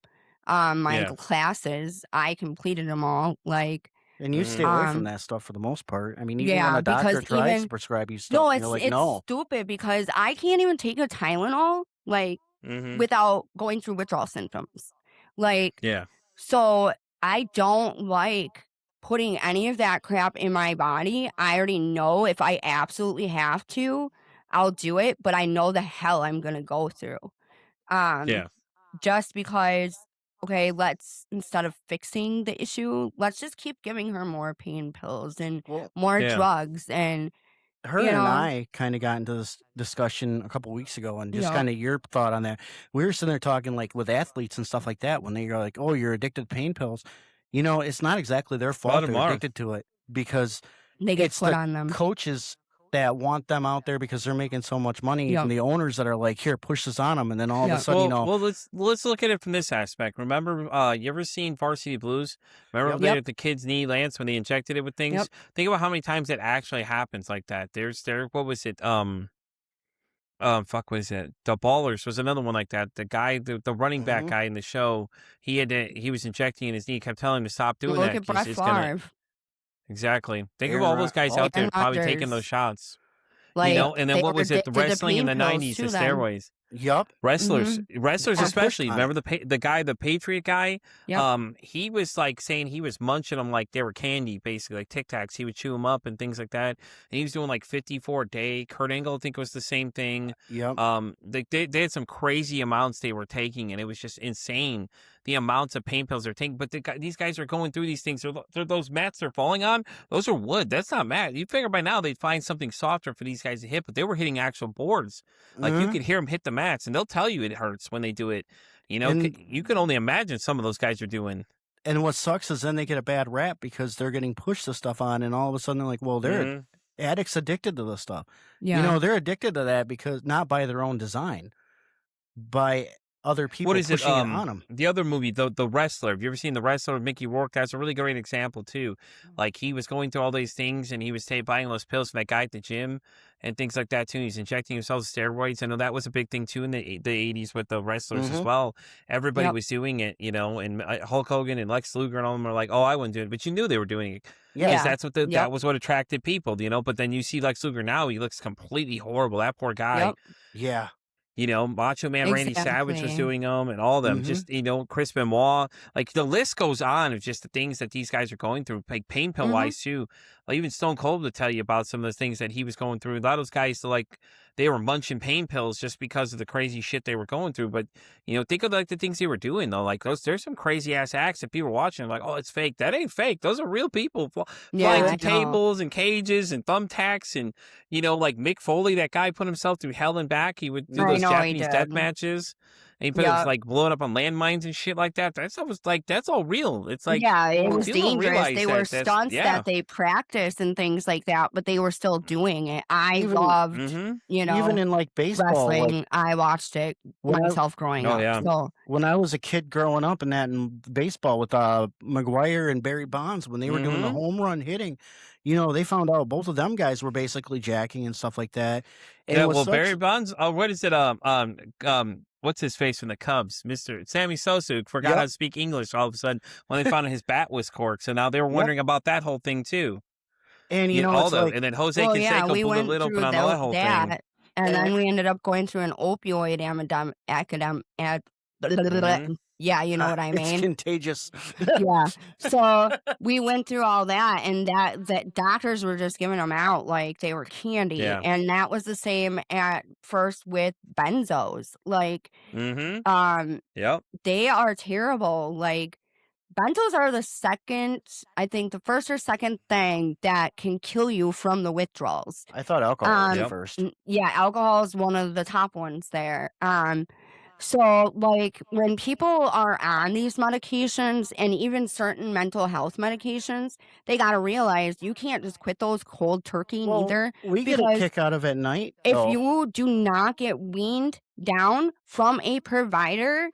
My Yeah. classes, I completed them all. Like, And you stay away from um, that stuff for the most part. I mean, even when yeah, a doctor because tries to even prescribe you no, stuff, and you're it's like, it's no. stupid because I can't even take a Tylenol like Mm-hmm. without going through withdrawal symptoms. Like, Yeah. so I don't like putting any of that crap in my body. I already know if I absolutely have to, I'll do it, but I know the hell I'm gonna go through. Um, Yeah. just because, okay, let's instead of fixing the issue, let's just keep giving her more pain pills and Well, more Yeah. drugs and her you and know, I kind of got into this discussion a couple weeks ago, and just yeah, kind of your thought on that. We were sitting there talking like with athletes and stuff like that when they are like, "Oh, you're addicted to pain pills." It's not exactly their A lot fault of them they're are. addicted to it, because they get it's put the on them. coaches that want them out there because they're making so much money, Yep, and the owners that are like, "Here, push this on them," and then all of a yep. sudden, Well, let's look at it from this aspect. Remember, you ever seen Varsity Blues? Remember yep, Yep, the kid's knee Lance when they injected it with yep. things? Think about how many times it actually happens like that. What was it? Fuck, what is it? The Ballers was another one like that. The guy, the running back hmm guy in the show, he was injecting in his knee, kept telling him to stop doing Look that at because Brett it's gonna Favre, exactly. Think of Aaron all those Rod, guys all, out there Aaron probably taking those Rodgers. shots, Like yep, and then they what were was it? The addicted to wrestling in pain the pills '90s, the too. Then, steroids. yep, Wrestlers yeah, just pushed especially. on it. Remember the guy, the Patriot guy? yep. He was like saying he was munching them like they were candy, basically like Tic Tacs. He would chew them up and things like that. And he was doing like 54 a day. Kurt Angle, I think, was the same thing. Yep. They had some crazy amounts they were taking, and it was just insane the amounts of pain pills they're taking. But these guys are going through these things. They're those mats they're falling on. Those are wood. That's not mat. You figure by now they'd find something softer for these guys to hit, but they were hitting actual boards. Like you hmm could hear them hit the mats, and they'll tell you it hurts when they do it. And You can only imagine some of those guys are doing. and what sucks is then they get a bad rap because they're getting pushed this stuff on, and all of a sudden they're like, well, they're Mhm. addicts addicted to this stuff. Yeah. They're addicted to that because not by their own design, by other What people is it? pushing it on them. The other movie, the Wrestler. Have you ever seen the Wrestler with Mickey Rourke? That's a really great example too. Like he was going through all these things, and he was buying those pills from that guy at the gym and things like that too. He's injecting himself with steroids. I know that was a big thing too in the '80s with the wrestlers as hmm well. Everybody Yep. was doing it, and Hulk Hogan and Lex Luger and all of them are like, "Oh, I wouldn't do it," but you knew they were doing it Yeah. because Yeah. that Yep. was what attracted people, But then you see Lex Luger now; he looks completely horrible. That poor guy. Yep. Yeah. Macho Man Randy Savage was Exactly. doing them and all of them. hmm Just, Chris Benoit. Like the list goes on of just the things that these guys are going through, like pain pill Mhm. wise too. Like even Stone Cold would tell you about some of the things that he was going through. A lot of those guys, they were munching pain pills just because of the crazy shit they were going through. But, think of like the things they were doing though. Like there's some crazy ass acts that people are watching like, oh, it's fake. That ain't fake. Those are real people flying Yeah, through I know. tables and cages and thumbtacks and like Mick Foley, that guy put himself through hell and back. He would do I those know he Japanese death did. matches. And he put it Yep. like blowing up on landmines and shit like that. That stuff was like that's all real. It's like Yeah, it was people don't dangerous. realize They were that's stunts yeah. that they practiced and things like that, but they were still doing it. I Even loved, Mm-hmm. even in like baseball, like wrestling. I watched it when I myself growing Oh up. yeah. So, when I was a kid growing up in baseball with McGuire and Barry Bonds, when they were doing the Mm-hmm. home run hitting, they found out both of them guys were basically jacking and stuff like that. And Yeah. what Well, sucks, Barry Bonds. Oh, what is it? What's his face from the Cubs, Mister Sammy Sosa, who forgot how yep, to speak English all of a sudden when they found out his bat was corked. So now they were yep. wondering about that whole thing too. And All it's like, and then Jose well, yeah, Canseco we blew the went lid open through on that whole thing. that, and and then we ended up going through an opioid Mm-hmm. yeah, you know what I it's mean? contagious. Yeah. So we went through all that, and that doctors were just giving them out like they were candy, Yeah. and that was the same at first with benzos. Like, Mm-hmm. Yep. they are terrible. Like, benzos are the second, I think, the first or second thing that can kill you from the withdrawals. I thought alcohol was Yep. first. Yeah, alcohol is one of the top ones there. So, like, when people are on these medications and even certain mental health medications, they got to realize you can't just quit those cold turkey Well, neither. we get a Because kick out of at night. if Oh, you do not get weaned down from a provider,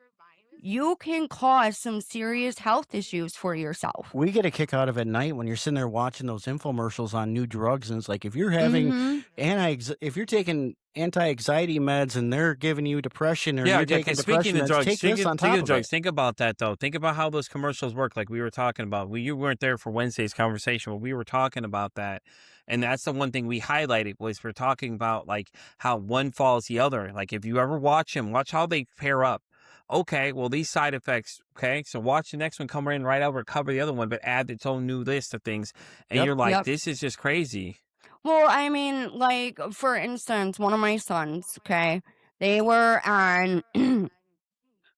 you can cause some serious health issues for yourself. we get a kick out of at night when you're sitting there watching those infomercials on new drugs, and it's like if you're having Hmm. if you're taking anti-anxiety meds and they're giving you depression, or Yeah, you're yeah. taking Speaking depression of meds, drugs, take this on speaking top of of drugs, it. think about that though. Think about how those commercials work. Like we were talking about. You weren't there for Wednesday's conversation, but we were talking about that. And that's the one thing we highlighted was we're talking about like how one follows the other. Like if you ever watch them, watch how they pair up. okay, well, these side effects, okay, so watch the next one come in right over, cover the other one, but add its own new list of things. And Yep. you're like, Yep. this is just crazy. Well, I mean, like, for instance, one of my sons, okay, they were on,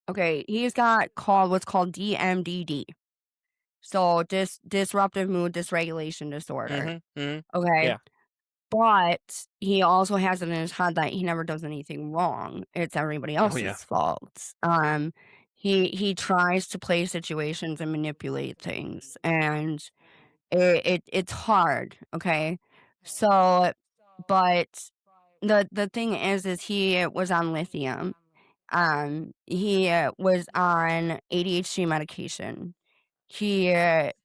okay, he's got called what's called DMDD. So disruptive mood dysregulation disorder. Hmm. Okay. Yeah. But he also has it in his head that he never does anything wrong. It's everybody Oh, yeah. else's fault. He tries to play situations and manipulate things, and it's hard. Okay, so but the thing is he was on lithium. He was on ADHD medication. He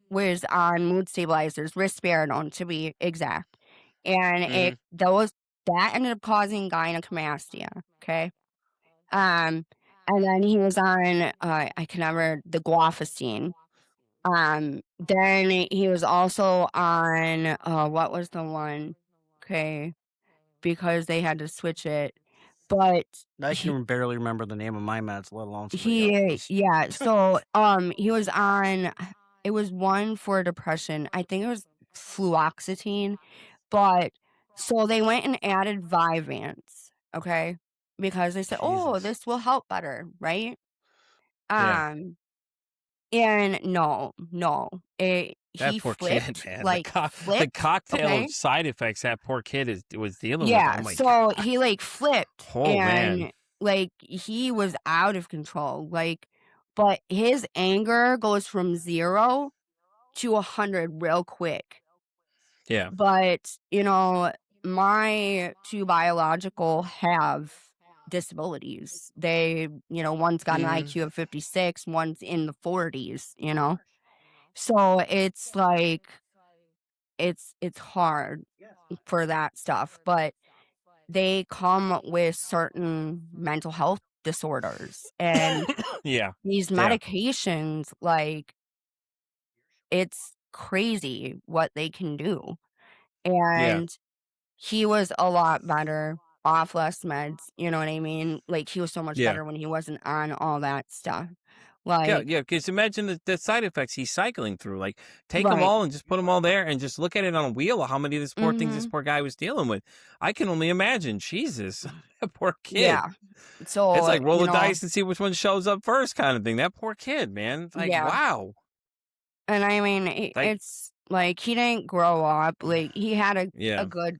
was on mood stabilizers, risperidone to be exact, and Hmm. that ended up causing gynecomastia. Okay, um, and then he was on I can never the guanfacine. Then he was also on what was the one? Okay, because they had to switch it, but I he can barely remember the name of my meds, let alone somebody He else's. yeah, so, he was on it was one for depression, I think it was fluoxetine, but so they went and added Vyvanse, okay? Because they said, "Oh, Jesus. this will help better," right? Yeah. Um, and no, That he poor kid, flipped, man. like, The flipped, cocktail of okay? side effects that poor kid was dealing with. Oh Yeah, my so God. he, like, flipped, Oh man. and, like, he was out of control, like, but his anger goes from 0 to 100 real quick. Yeah. But, my 2 biological have disabilities. One's got an Hmm. IQ of 56, one's in the 40s, you know? So, it's like it's hard for that stuff, but they come with certain mental health disorders, and Yeah. these Yeah. medications, like, it's crazy what they can do, Yeah. and he was a lot better off less meds, you know what I mean? Like, he was so much Yeah. better when he wasn't on all that stuff. Yeah, Like yeah. Because imagine the side effects he's cycling through. Like, take them right. all and just put them all there, and just look at it on a wheel of how many of these poor things this Mhm. poor guy was dealing with. I can only imagine. Jesus, that poor kid. Yeah. It's So, like roll the dice and see which one shows up first, kind of thing. That poor kid, man. It's like, yeah. wow. And I mean, Like, it's like he didn't grow up, like, he had a yeah, good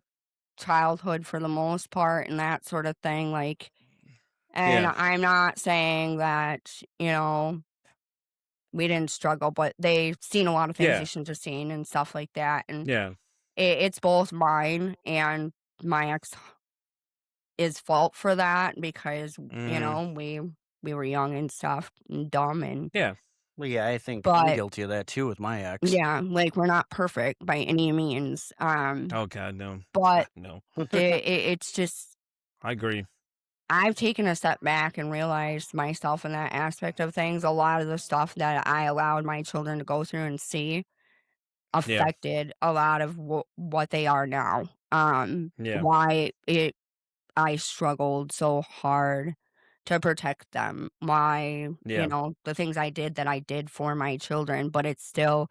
childhood for the most part and that sort of thing, like, and yeah, I'm not saying that, we didn't struggle, but they've seen a lot of things yeah, they shouldn't have seen and stuff like that, and yeah. it's both mine and my ex his fault for that because, Mm, we were young and stuff and dumb and yeah. Well, yeah, I think I'm but guilty of that too with my ex. yeah, like, we're not perfect by any means, Oh God, no. God, but no. it's just I agree. I've taken a step back and realized myself in that aspect of things. A lot of the stuff that I allowed my children to go through and see Yeah, affected a lot of what they are now. yeah, Why I struggled so hard to protect them. Why, yeah, the things I did that I did for my children, but it's still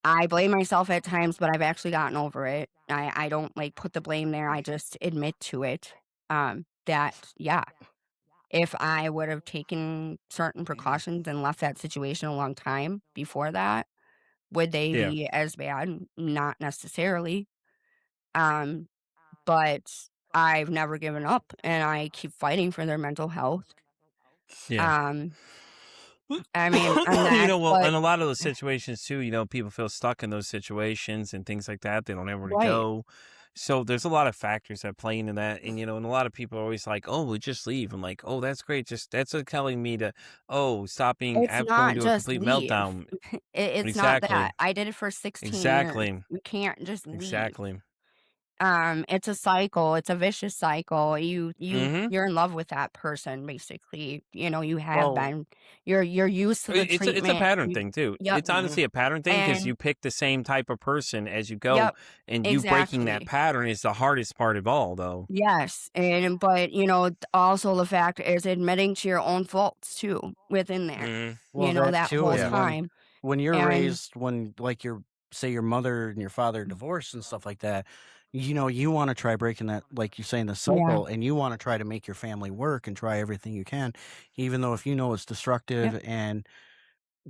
I blame myself at times, but I've actually gotten over it. I don't like put the blame there. I just admit to it. That yeah, if I would have taken certain precautions and left that situation a long time before that, would they yeah, be as bad? Not necessarily. Um, but I've never given up and I keep fighting for their mental health. yeah. Um, I mean, and that's Well, in what a lot of those situations too, people feel stuck in those situations and things like that. They don't know where to right. go. So there's a lot of factors that play into that. And a lot of people are always like, oh, we just leave. I'm like, oh, that's great. Just that's telling me to, oh, It's go not into a just complete leave. meltdown. It's not Exactly. that. I did it for 16 years. Exactly. We can't just leave. Exactly. It's a cycle, it's a vicious cycle. Mhm. You're in love with that person, basically. You know, you have Well, been. You're used to the It's a treatment. pattern thing too. Yep. It's mhm. honestly a pattern thing because And you pick the same type of person as you go, yep, and you breaking that exactly. pattern is the hardest part of all, though. Yes, and but, also the fact is admitting to your own faults too within there, Mhm. Well, that that too whole is Yeah. time. when you're And raised when like your say your mother and your father divorced and stuff like that, you want to try breaking that like you say in the yeah, cycle, and you want to try to make your family work and try everything you can, even though if you know it's yep. destructive and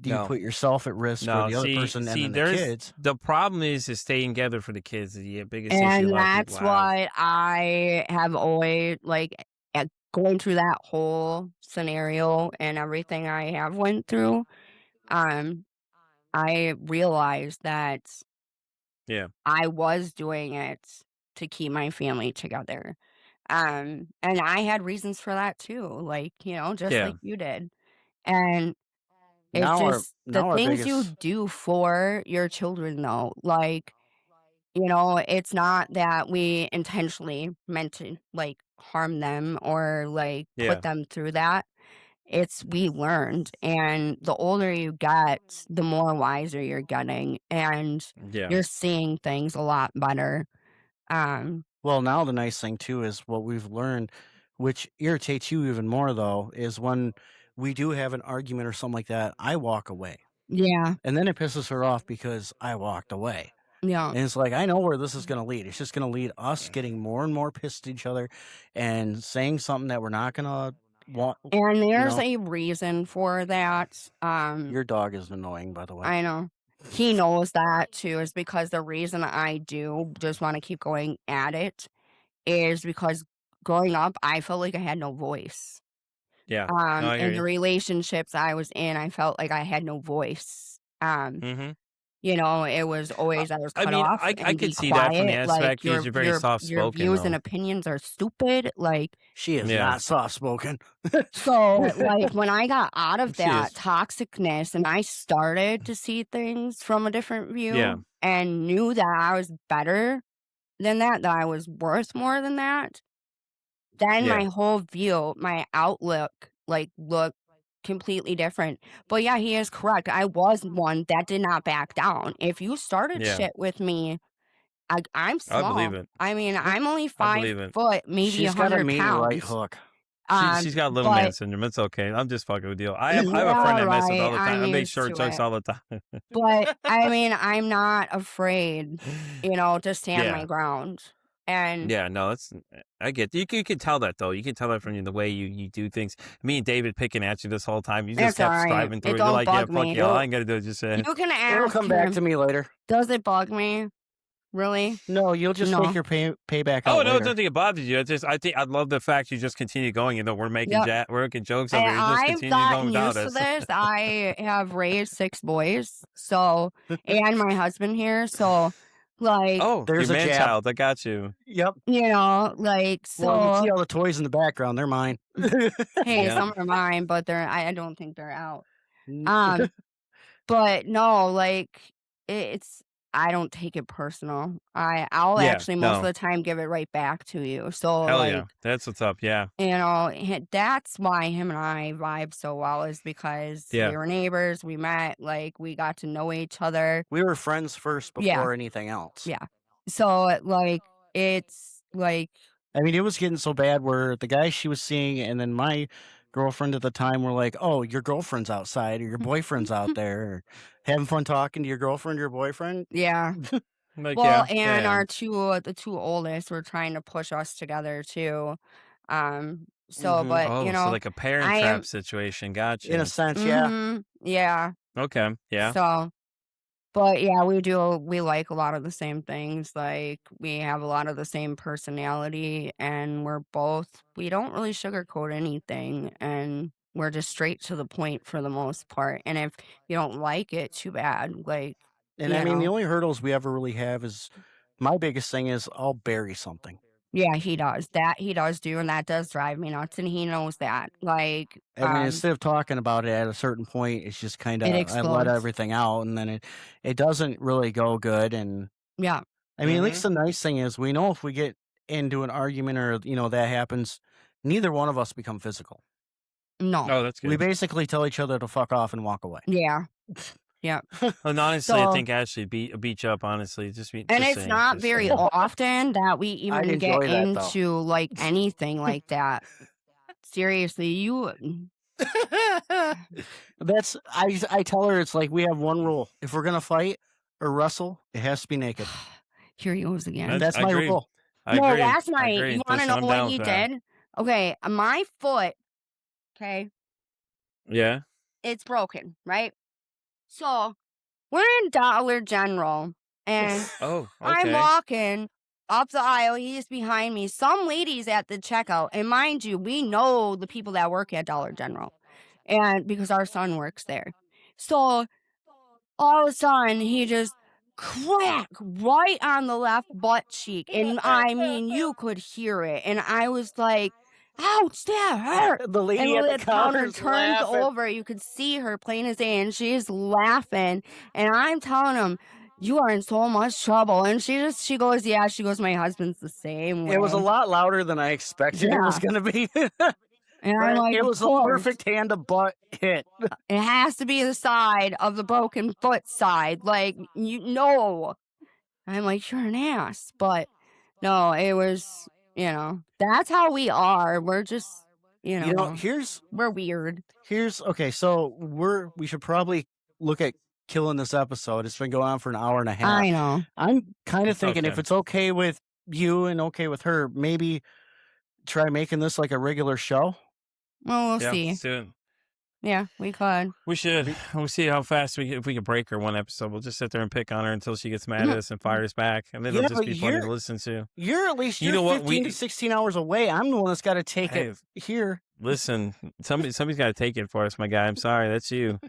you No. put yourself at risk for No, the other see person and see, then the there's kids. the problem is staying together for the kids is the biggest issue a And lot of people that's have. what I have always like going through that whole scenario and everything I have went through. Um, I realized that Yeah. I was doing it to keep my family together. And I had reasons for that too, like, just Yeah. like you did. And it's Now our just the now our things you biggest do for your children, though. Like, it's not that we intentionally meant to like harm them or like put Yeah. them through that. It's we learned. And the older you get, the more wiser you're getting. And Yeah. you're seeing things a lot better. Um, Well, now the nice thing too is what we've learned, which irritates you even more though, is when we do have an argument or something like that, I walk away. yeah. And then it pisses her off because I walked away. Yeah. And it's like, I know where this is going to lead. It's just going to lead us getting more and more pissed at each other and saying something that we're not going to want. And You there's know, a reason for that. your dog is annoying, by the way. I know. He knows that too, is because the reason I do just want to keep going at it is because growing up, I felt like I had no voice. Yeah. No, I hear In the you. relationships I was in, I felt like I had no voice. Mhm. It was I always I was I cut mean, off I and be could see that from the quiet, like aspect is you're very your soft-spoken, views and though. opinions are stupid, like She is Yeah. not soft spoken. so, like, when I got out of She that is. toxicness and I started to see things from a different Yeah. view and knew that I was better than that I was worth more than that, then Yeah. my whole view, my outlook, like, looked completely different. But yeah, he is correct. I was one that did not back down. If you started Yeah. shit with me, I'm I believe small. it. I mean, I'm only I five believe it. foot, maybe She's got a 100 mean right pounds. hook. She's got little man But syndrome. It's okay. I'm just fucking with you. I have a friend yeah, I mess with right. all the time. I'm I make used short to jokes it. all the time. But I mean, I'm not afraid, to stand my Yeah. ground. And Yeah, no, it's I get you can tell that though. You can tell that from the way you do things. Me and David picking at you this whole time. You just it's all kept right. striving It through it. You're don't like, yeah, bug fuck me. y'all. I It'll ain't gonna do it. Just You can it'll ask come back him. to me later. Does it bug me? Really? No, you'll just take No. your payback Oh out no, it's later. nothing it bothers you. It's just I think I love the fact you just continue going. Yep. We're making jokes over And here. You just I've continue going gotten without used to us. this. I have raised 6 boys, so and my husband here, so, like, Oh, your There's a man jab. child. I got you. Yep. like, Well, you see so all the toys in the background. They're mine. hey, Yeah, some are mine, but I don't think they're out. Um But no, like, it's I don't take it personal. I'll yeah, actually most of no, the time give it right back to you. So, hell like, yeah, that's what's up. Yeah, that's why him and I vibe so well is because yeah, we were neighbors, we met, like, we got to know each other. We were friends first Yeah, before anything else. yeah. So, like, it's like I mean, it was getting so bad where the guy she was seeing and then my girlfriend at the time were like, "Oh, your girlfriend's outside or your boyfriend's out there or having fun talking to your girlfriend or your boyfriend." yeah. like Well, yeah, and yeah. the 2 oldest were trying to push us together too. So, Mhm. but, Oh, so like a parent I trap am situation. In a Gotcha. sense, yeah. mhm, yeah. Okay. Yeah. So, but yeah, we like a lot of the same things. Like, we have a lot of the same personality, and we don't really sugarcoat anything, and we're just straight to the point for the most part. And if you don't like it, too bad. Like, And I you mean, the know, only hurdles we ever really have is my biggest thing is I'll bury something. yeah, he does. That he does do, and that does drive me nuts, and he knows that. Like, I mean, instead of talking about it at a certain point, it's just kind it of I let explodes. everything out, and then it doesn't really go good. And Yeah. I mean, at least the nice thing is we know if we get into an argument or, that happens, neither one of us become physical. No. Oh, that's We good. basically tell each other to fuck off and walk away. Yeah. Yeah. And honestly, I So, think Ashley beat you up. Honestly, and just it's saying, not just very saying. often that we I'd even get enjoy that, though. into like anything like that. Seriously, you. That's I tell her it's like we have one rule: if we're gonna fight or wrestle, it has to be naked. Here he goes again. That's I my agree. rule. I No, agree. last I night, agree. you want to Listen, know I'm what down he with that. did? Okay, my foot, okay, Yeah. it's broken, right? So we're in Dollar General, and Oh, I'm okay. walking up the aisle. He's behind me. Some ladies at the checkout, and mind you, we know the people that work at Dollar General, and because our son works there. So all of a sudden, he just crack right on the left butt cheek. And I mean, you could hear it. And I was like, ouch, that hurt. The lady And at the the counter counter's turns laughing. over. You could see her plain as day, and she's laughing. And I'm telling him, you are in so much trouble. And she goes, yeah. She goes, my husband's the same way. It was a lot louder than I expected it was Yeah. gonna be. And I'm But like, it of was a course. perfect hand to butt hit. It has to be the side of the broken foot side. Like, you know. I'm like, you're an ass. But no, it was, that's how we are. We're just, we're weird. Here's okay. So we should probably look at killing this episode. It's been going on for an hour and a half. I know. I'm kind of It's thinking if okay. it's okay with you and okay with her, maybe try making this like a regular show. Well, we'll Yeah, see. let's do it. Yeah, we could. We should. We'll see how fast if we can break her one episode. We'll just sit there and pick on her until she gets mad at us and fires back, and then Yeah, it'll just but be funny to listen to. You're at least You know what? 15 to 16 hours away. I'm the one that's got to take it here. Listen, somebody's got to take it for us, my guy. I'm sorry, that's you.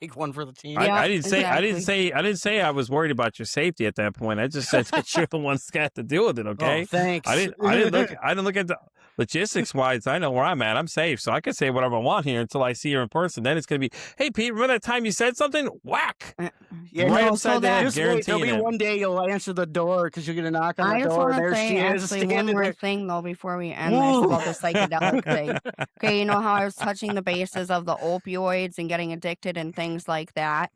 Take one for the team. I didn't say I was worried about your safety at that point. I just said that you're the one that's got to deal with it. Okay. Oh, thanks. I didn't look at the logistics wise. I know where I'm at. I'm safe, so I can say whatever I want here until I see her in person. Then it's gonna be, hey Pete, remember that time you said something? Whack. Yeah, right no, upside the head. just wait. There'll be Guaranteeing it. one day you'll answer the door because you're gonna knock on I the just door want and to there say she is actually one standing more there. thing though before we end this about the psychedelic thing. Okay, you know how I was touching the bases of the opioids and getting addicted and things like that.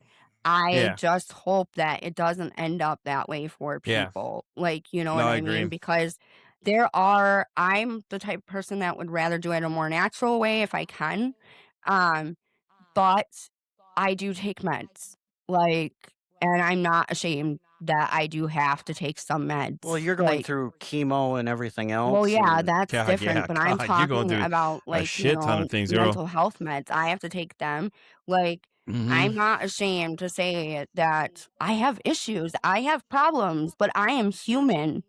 I just hope that it doesn't end up that way for Yeah. people. Like, you know No, what I I agree. mean? Because I'm the type of person that would rather do it a more natural way if I can. But I do take meds. Like, and I'm not ashamed that I do have to take some meds. Well, you're going Like, through chemo and everything else. well, yeah, and- that's God, different. yeah, But I'm God, you're going talking through about a like, shit ton of things, girl. mental health meds. I have to take them. Like, I'm not ashamed to say that I have issues. I have problems, but I am human.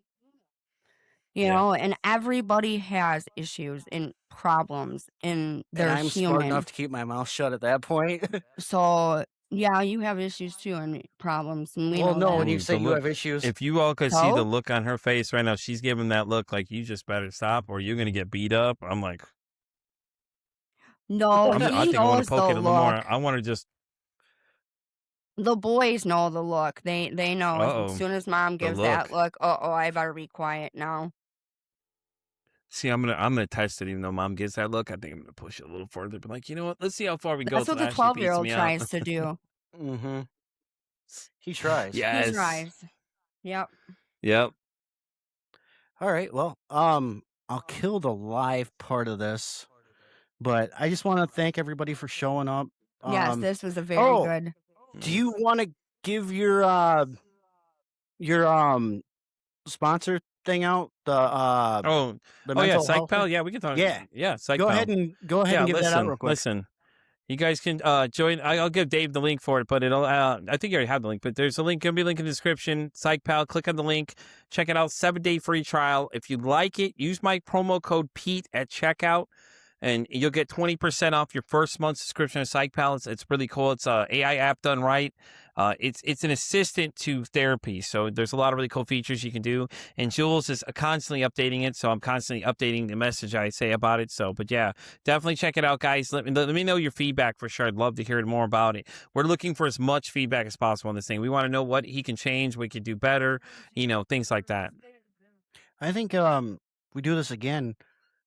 You Yeah. know, and everybody has issues and problems, and they're and I'm smart human. enough to keep my mouth shut at that point. So, yeah, you have issues too and problems. And we Well, know no, that. when you Ooh, say the you look- have issues, If you all could see the So? look on her face right now, she's giving that look like you just better stop or you're gonna get beat up. I'm like, No, I he think I want knows to poke the it a little more. look. I want to just The boys know the look. They know Uh-oh. as soon as mom The gives that look. look. I better be quiet now. see. I'm gonna test it. Even though mom gives that look, I think I'm gonna push it a little further. But like, you know what? Let's see how far we go. That's what till the Ashley beats 12-year-old me out. tries to do. mm-hmm. He tries. Yes. He tries. Yep. Yep. All right. Well, I'll kill the live part of this, but I just want to thank everybody for showing up. Yes, this was a very oh, good. Do you want to give your sponsor thing out? The Oh, the oh yeah, mental Psych health Pal. thing? Yeah, we can talk. Yeah. Yeah, Psych Go Pal. ahead and give that out real quick. Listen. You guys can join. I'll give Dave the link for it, but it'll. I think you already have the link, but there's a link. Gonna be a link in the description. Psych Pal. Click on the link. Check it out. 7-day free trial. If you like it, use my promo code Pete at checkout, and you'll get 20% off your first month subscription to Psych Pal. It's really cool. It's a AI app done right. It's an assistant to therapy. So there's a lot of really cool features you can do. And Jules is constantly updating it. So I'm constantly updating the message I say about it. So, but yeah, definitely check it out, guys. Let me know your feedback for sure. I'd love to hear more about it. We're looking for as much feedback as possible on this thing. We want to know what he can change, what he could do better, things like that. I think we do this again.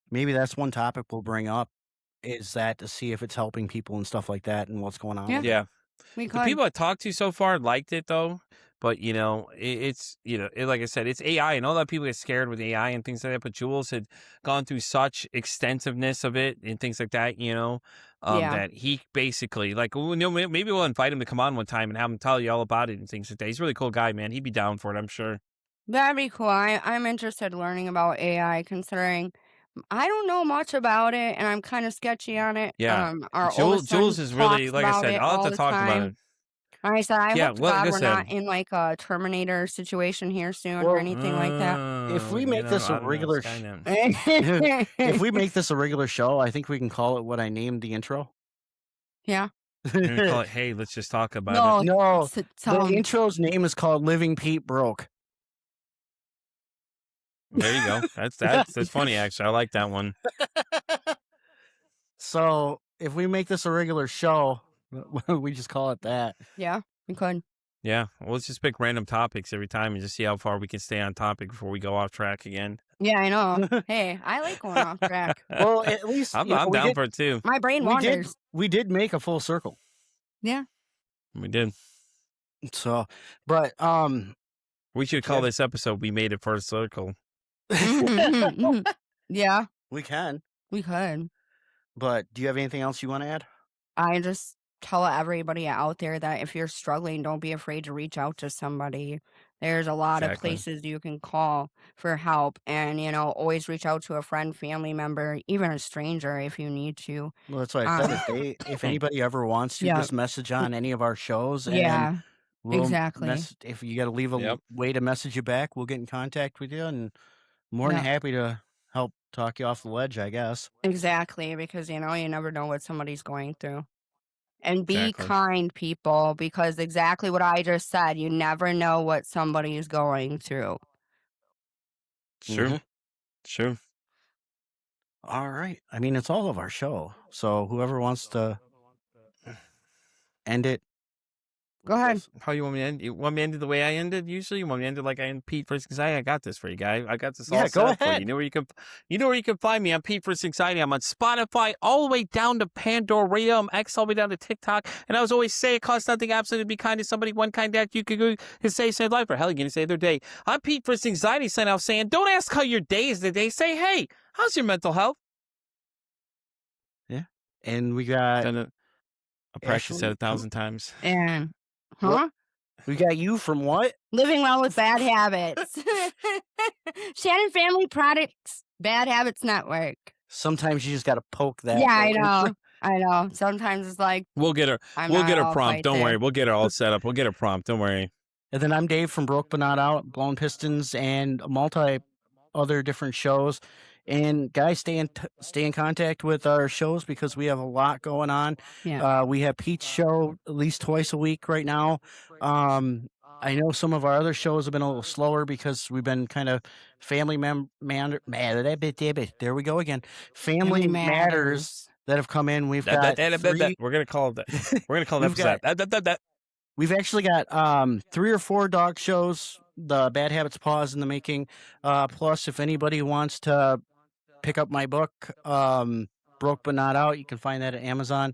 Maybe that's one topic we'll bring up, is that to see if it's helping people and stuff like that and what's going on. Yeah. with it. Yeah. We The could. people I talked to so far liked it though, but it's like I said, it's AI, and all that people get scared with AI and things like that. But Jules had gone through such extensiveness of it and things like that, Yeah. that he basically maybe we'll invite him to come on one time and have him tell you all about it and things like that. He's a really cool guy, man. He'd be down for it, I'm sure. That'd be cool. I'm interested in learning about AI, considering I don't know much about it, and I'm kind of sketchy on it. Yeah, Our Jules oldest son is really, talks like I about said, it I'll have all to the talk about it. time. I said, I Yeah, hope to well, like God I we're said, not in like a Terminator situation here soon or Well, anything like that. if we make this I a don't know, regular, Skynet. if we make this a regular show, I think we can call it what I named the intro. Yeah. You're gonna call it, hey, let's just talk about it. No, No, s- the some intro's name is called "Living Pete Broke." There you go. That's funny, actually. I like that one. So if we make this a regular show, we just call it that. yeah, we could. Yeah, well, let's just pick random topics every time and just see how far we can stay on topic before we go off track again. Yeah, I know. Hey, I like going off track. Well, at least I'm we down did, for it too. My brain wanders. we did make a full circle. Yeah. We did. So, but We should call Okay. this episode "We Made It First Circle." Yeah, we can. we could. But do you have anything else you want to add? I just tell everybody out there that if you're struggling, don't be afraid to reach out to somebody. There's a lot of Exactly. places you can call for help, and always reach out to a friend, family member, even a stranger if you need to. Well, that's what I said. If anybody ever wants to, Yeah. just message on any of our shows. And Yeah, we'll exactly. if you got to leave a Yep. way to message you back, we'll get in contact with you, and more than Yeah. happy to help talk you off the ledge, I guess. Exactly, because you never know what somebody's going through. And be Exactly. kind, people, because exactly what I just said, you never know what somebody is going through. Sure. Mhm. Sure. All right. I mean, it's all of our show. So whoever wants to end it, Go ahead. How you want me to end? You want me to end it the way I ended usually? You want me to end it like I end Pete First Anxiety? I got this for you, guy. I got this all Yeah, set go up for you. ahead. You know where you can find me. I'm Pete First Anxiety. I'm on Spotify all the way down to Pandora Radio. I'm X all the way down to TikTok. And I was always say it costs nothing absolutely to be kind to somebody. One kind act you could go and say life, or hell, you're gonna say their day. I'm Pete First Anxiety signing out saying, don't ask how your day is today. Say, hey, how's your mental health? and we got Done it. I practiced Ashley, that 1,000 times. And, What? we got you from what? Living well with bad habits. Shannon Family Products Bad Habits Network. Sometimes you just got to poke that. Yeah, I button. know. I know. Sometimes it's like, We'll get her. I'm We'll not get her all prompt. quite Don't there. worry. We'll get her all set up. We'll get her prompt. Don't worry. And then I'm Dave from Broke But Not Out, Blown Pistons, and multi other different shows. And guys, stay in contact with our shows because we have a lot going on. Yeah. We have Pete's show at least twice a week right now. I know some of our other shows have been a little slower because we've been kind of family there we go again. Family matters that have come in. We've got three. We're gonna call it that. We're gonna call it We've got- episode. That. We've actually got 3 or 4 dog shows. The Bad Habits Pause in the making. Plus, if anybody wants to pick up my book, Broke But Not Out, you can find that at Amazon.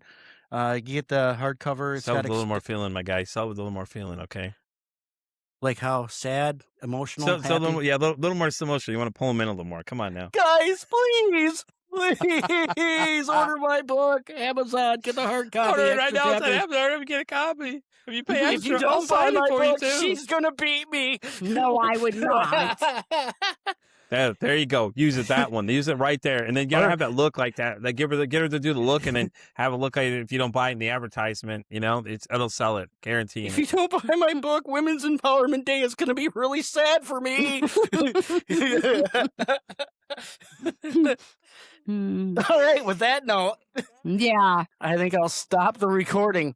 You get the hardcover. It's Sell got with a little more feeling, my guy. Sell with a little more feeling, okay? like how sad, emotional, So a happy. little more emotional. You want to pull them in a little more. Come on now. Guys, please order my book. Amazon, get the hard copy. Order it right extra now. chapters. Let me get a copy. If you pay If extra, you I'll don't sign buy it my for you book, too. she's gonna beat me. No, I would not. There you go. Use it that one. Use it right there, and then you gotta have that look like that. Like get her to do the look, and then have a look like it. If you don't buy it in the advertisement, it'll sell it, guaranteed. If you don't buy my book, Women's Empowerment Day is going to be really sad for me. Hmm. All right, with that note, Yeah. I think I'll stop the recording.